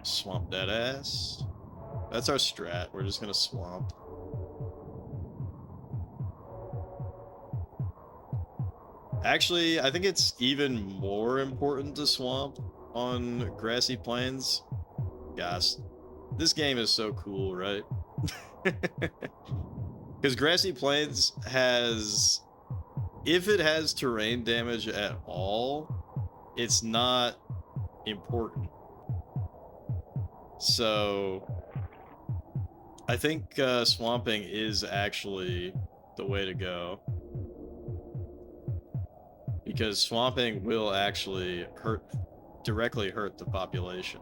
Swamp that ass. That's our strat. We're just gonna swamp. Actually, I think it's even more important to swamp on grassy plains. Gosh, this game is so cool, right? Because grassy plains has, if it has terrain damage at all, it's not important. So I think swamping is actually the way to go. Because swamping will actually directly hurt the population.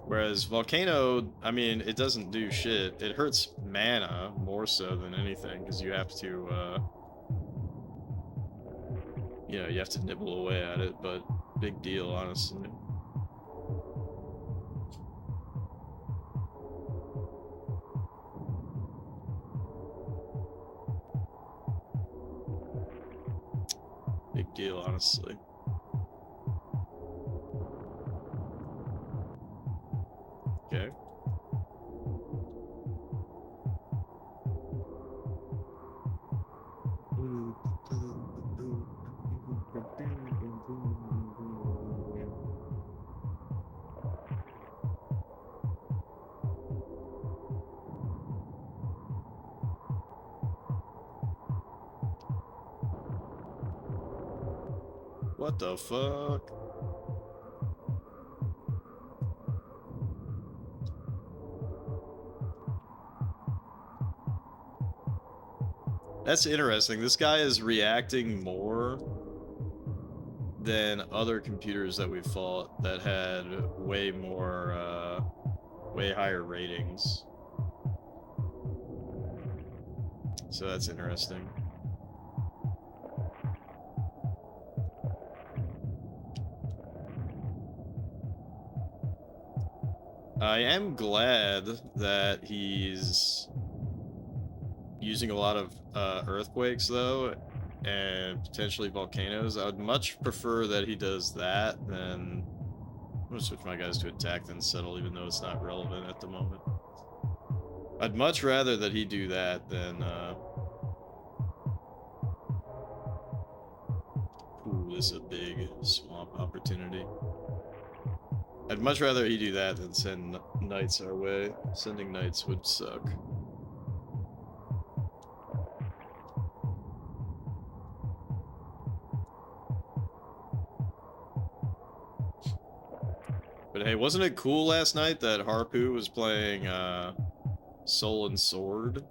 Whereas Volcano, I mean, it doesn't do shit. It hurts mana more so than anything, because you have to, you know, you have to nibble away at it, but big deal, honestly. Big deal, honestly. Okay. What the fuck? That's interesting. This guy is reacting more than other computers that we fought that had way more, way higher ratings. So that's interesting. I am glad that he's using a lot of earthquakes, though, and potentially volcanoes. I would much prefer that he does that than... I'm gonna switch my guys to attack than settle, even though it's not relevant at the moment. I'd much rather that he do that than... Ooh, this is a big swamp opportunity. I'd much rather he do that than send knights our way. Sending knights would suck. But hey, wasn't it cool last night that Harpu was playing Soul and Sword?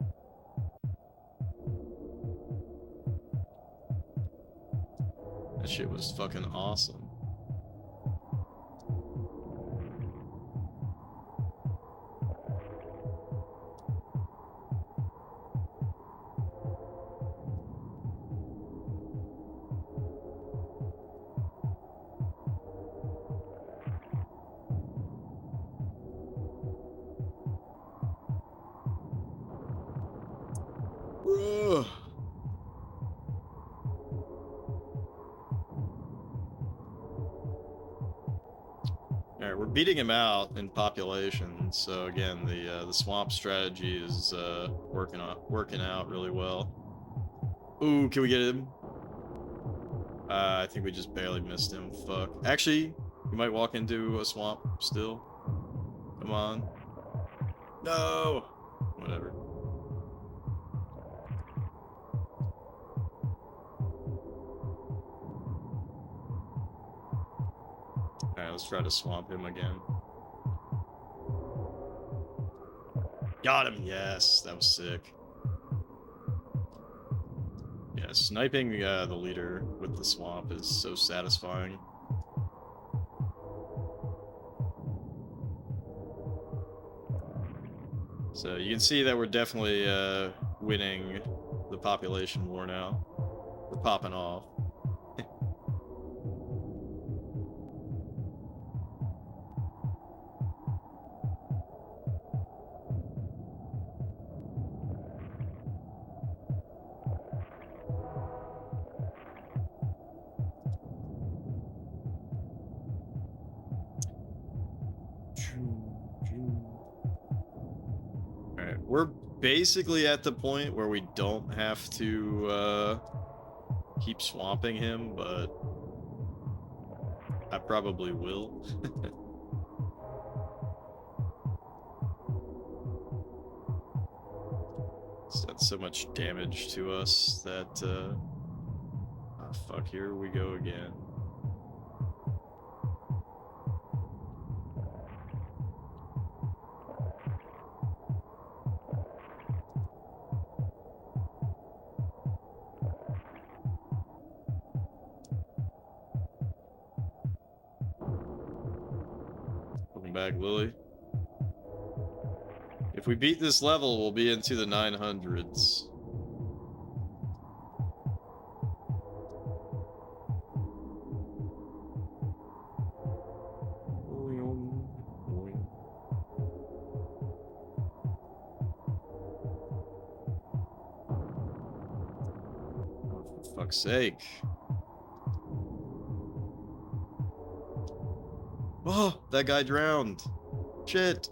That shit was fucking awesome. Ugh. All right, we're beating him out in population. So again, the swamp strategy is working out really well. Ooh, can we get him? I think we just barely missed him. Fuck. Actually, we might walk into a swamp still. Come on. No. Whatever. Alright, let's try to swamp him again. Got him! Yes, that was sick. Yeah, sniping the leader with the swamp is so satisfying. So you can see that we're definitely winning the population war now. We're popping off. Alright, we're basically at the point where we don't have to keep swamping him, but I probably will. It's done so much damage to us that oh fuck, here we go again. Welcome back, Lily. If we beat this level, we'll be into the 900s. Oh, for fuck's sake. Oh, that guy drowned. Shit.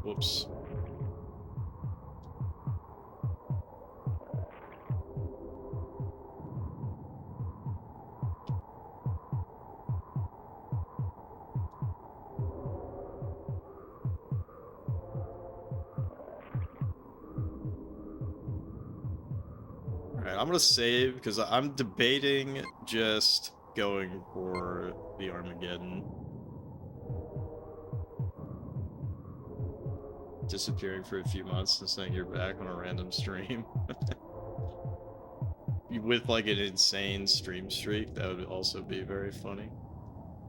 Whoops. Alright, I'm gonna save because I'm debating just going for the Armageddon. Disappearing for a few months and saying you're back on a random stream. With like an insane stream streak, that would also be very funny.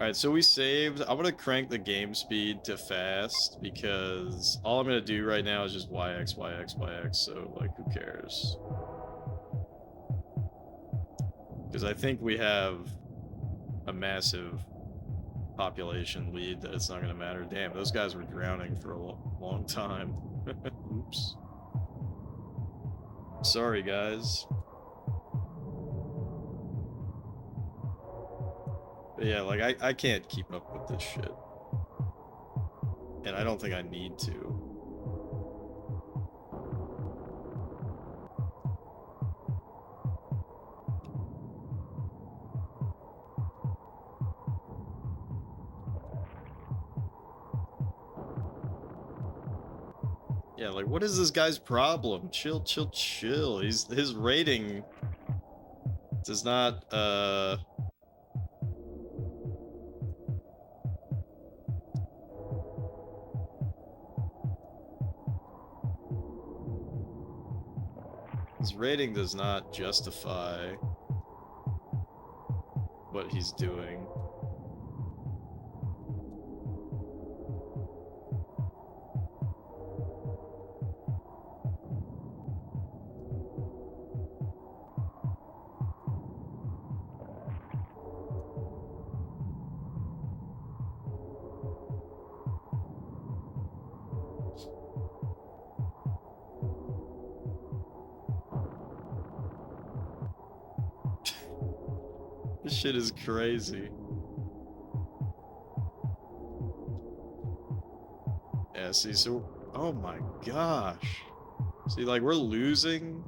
Alright, so we saved. I'm gonna crank the game speed to fast because all I'm gonna do right now is just YX, YX, YX, so like who cares? Because I think we have a massive population lead that it's not gonna matter. Damn, those guys were drowning for a long time. Oops. Sorry, guys. But yeah, like, I can't keep up with this shit. And I don't think I need to. Yeah, like what is this guy's problem? Chill, chill, chill. His rating does not his rating does not justify what he's doing. This shit is crazy. Yeah, see, so oh my gosh. See, like we're losing.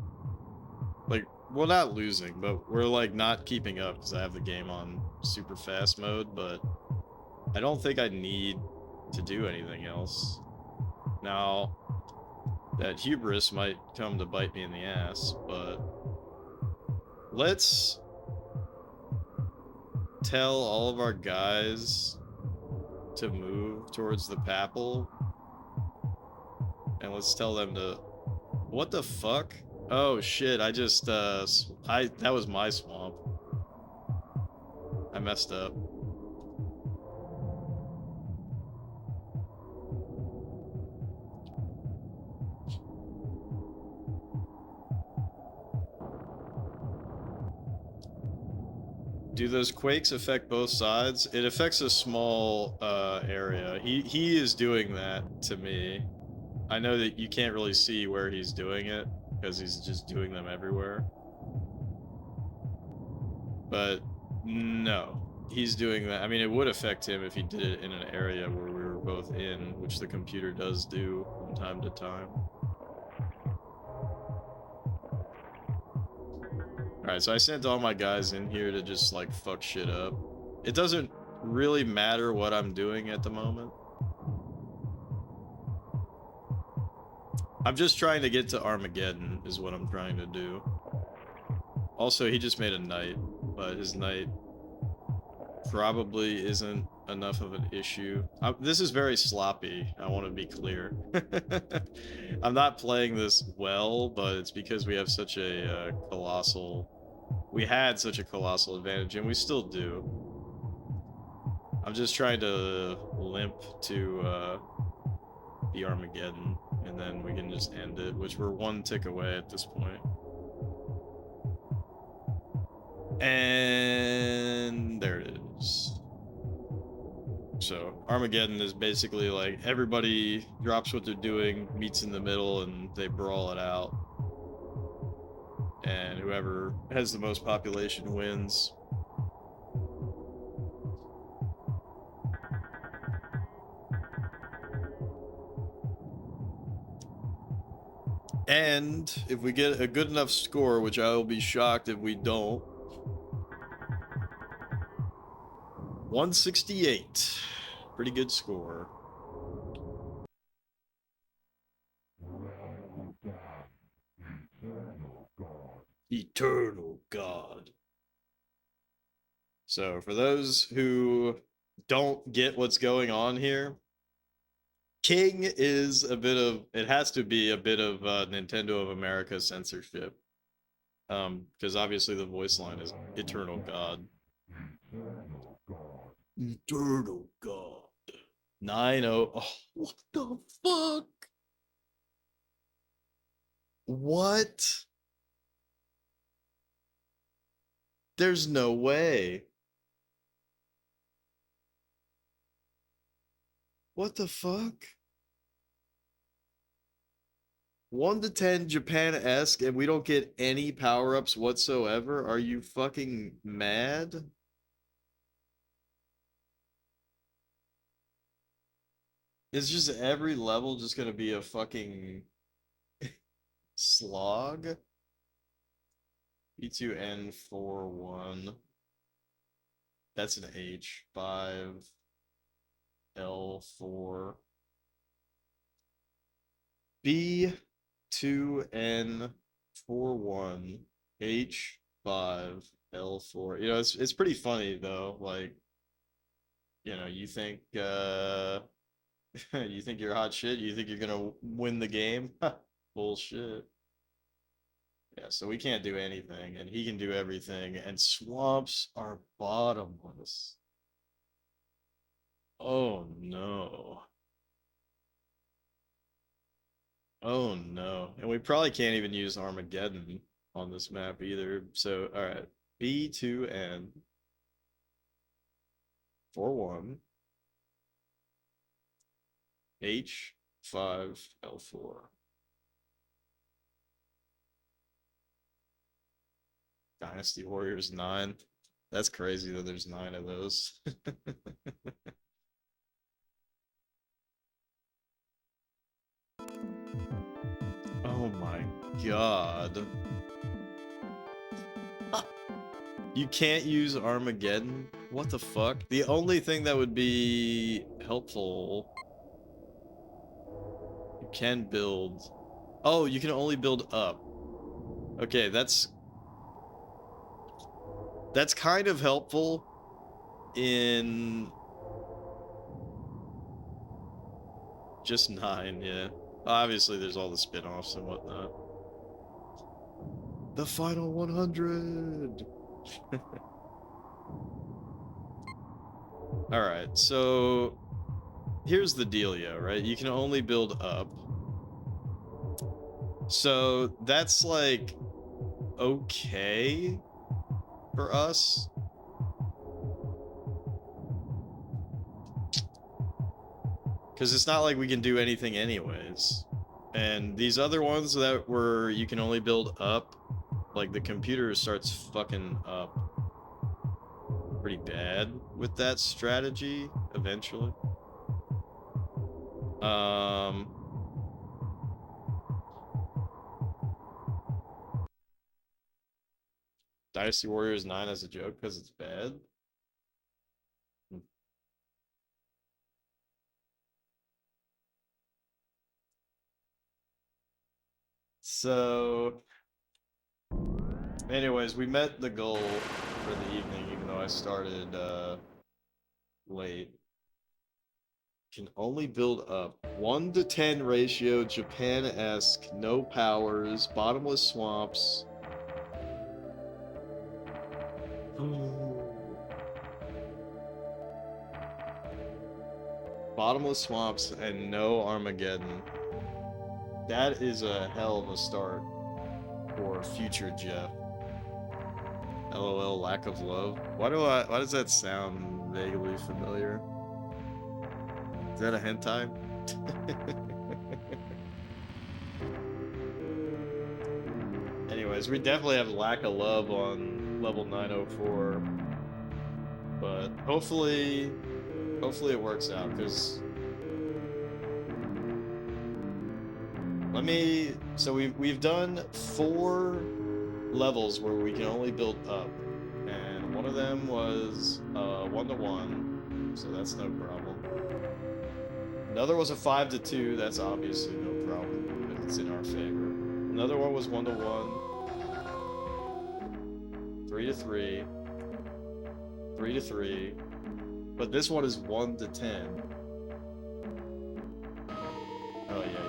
Like, well, not losing, but we're like not keeping up because I have the game on super fast mode, but I don't think I need to do anything else. Now, that hubris might come to bite me in the ass, but let's tell all of our guys to move towards the Papal, and let's tell them to... What the fuck? Oh shit, I just, that was my swamp. I messed up. Do those quakes affect both sides? It affects a small area. He is doing that to me. I know that you can't really see where he's doing it because he's just doing them everywhere. But no, he's doing that. I mean, it would affect him if he did it in an area where we were both in, which the computer does do from time to time. Alright, so I sent all my guys in here to just, like, fuck shit up. It doesn't really matter what I'm doing at the moment. I'm just trying to get to Armageddon, is what I'm trying to do. Also, he just made a knight, but his knight probably isn't enough of an issue. This is very sloppy, I want to be clear. I'm not playing this well, but it's because we have such a colossal... We had such a colossal advantage, and we still do. I'm just trying to limp to the Armageddon, and then we can just end it, which we're one tick away at this point. And there it is. So Armageddon is basically like everybody drops what they're doing, meets in the middle, and they brawl it out. And whoever has the most population wins. And if we get a good enough score, which I will be shocked if we don't, 168. Pretty good score. Eternal God. So for those who don't get what's going on here, King is a bit of, it has to be a bit of Nintendo of America censorship. Because obviously the voice line is Eternal God. Eternal God. 9-0. Oh, what the fuck? What? There's no way. What the fuck? 1 to 10 Japan-esque and we don't get any power-ups whatsoever? Are you fucking mad? Is just every level just gonna be a fucking slog? B2N41. That's an H. 5 L4. B2N41H5L4. You know, it's pretty funny though. Like, you know, you think you think you're hot shit, you think you're gonna win the game? Bullshit. Yeah, so we can't do anything, and he can do everything, and swamps are bottomless. Oh no. Oh no. And we probably can't even use Armageddon on this map either. So, all right. B2N 41 H5L4. Dynasty Warriors 9. That's crazy that there's 9 of those. Oh my god. You can't use Armageddon? What the fuck? The only thing that would be helpful... You can build... Oh, you can only build up. Okay, that's kind of helpful in... Just 9, yeah. Obviously, there's all the spin-offs and whatnot. The final 100! Alright, so... Here's the dealio, right? You can only build up. So, that's like... okay for us. Because it's not like we can do anything anyways. And these other ones that were you can only build up, like the computer starts fucking up pretty bad with that strategy eventually. Dynasty Warriors 9 as a joke because it's bad. So, anyways, we met the goal for the evening, even though I started late. Can only build up 1 to 10 ratio, Japan-esque, no powers, bottomless swamps. Bottomless swamps and no Armageddon. That is a hell of a start for future Jeff. LOL, lack of love. Why does that sound vaguely familiar? Is that a hentai? Anyways, we definitely have lack of love on level 904. But hopefully it works out, because so we've done 4 levels where we can only build up, and one of them was 1-to-1, so that's no problem. Another was a 5-to-2, that's obviously no problem because it's in our favor. Another one was 1-to-1, 3-to-3, 3-to-3, but this one is 1-to-10. Oh yeah.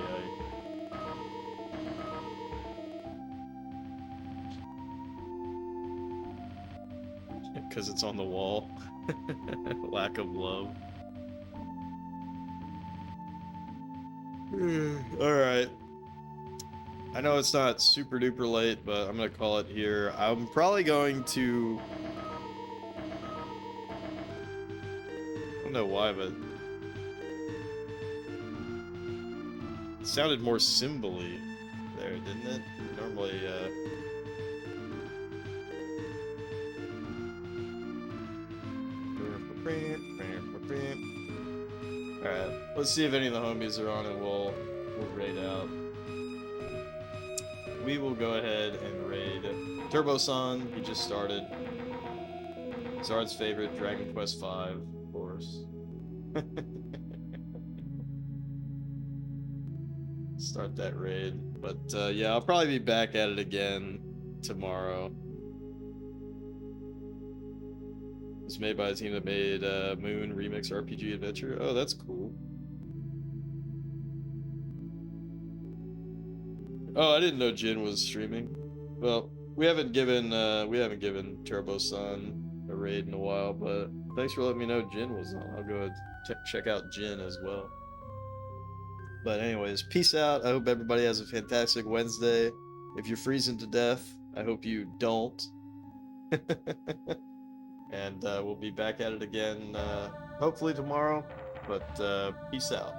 Because it's on the wall. Lack of love. Alright. I know it's not super duper late, but I'm gonna call it here. I'm probably going to... I don't know why, but... It sounded more symbol-y there, didn't it? Normally, Alright, let's see if any of the homies are on and we'll raid out. We will go ahead and raid Turbo-san, he just started. Zard's favorite, Dragon Quest V, of course. start that raid. But yeah, I'll probably be back at it again tomorrow. It's made by a team that made Moon Remix RPG Adventure. Oh, that's cool. Oh, I didn't know Jin was streaming. Well, we haven't given Turbo Sun a raid in a while, but thanks for letting me know Jin was on. I'll go ahead and check out Jin as well. But anyways, peace out. I hope everybody has a fantastic Wednesday. If you're freezing to death, I hope you don't. And we'll be back at it again hopefully tomorrow. But peace out.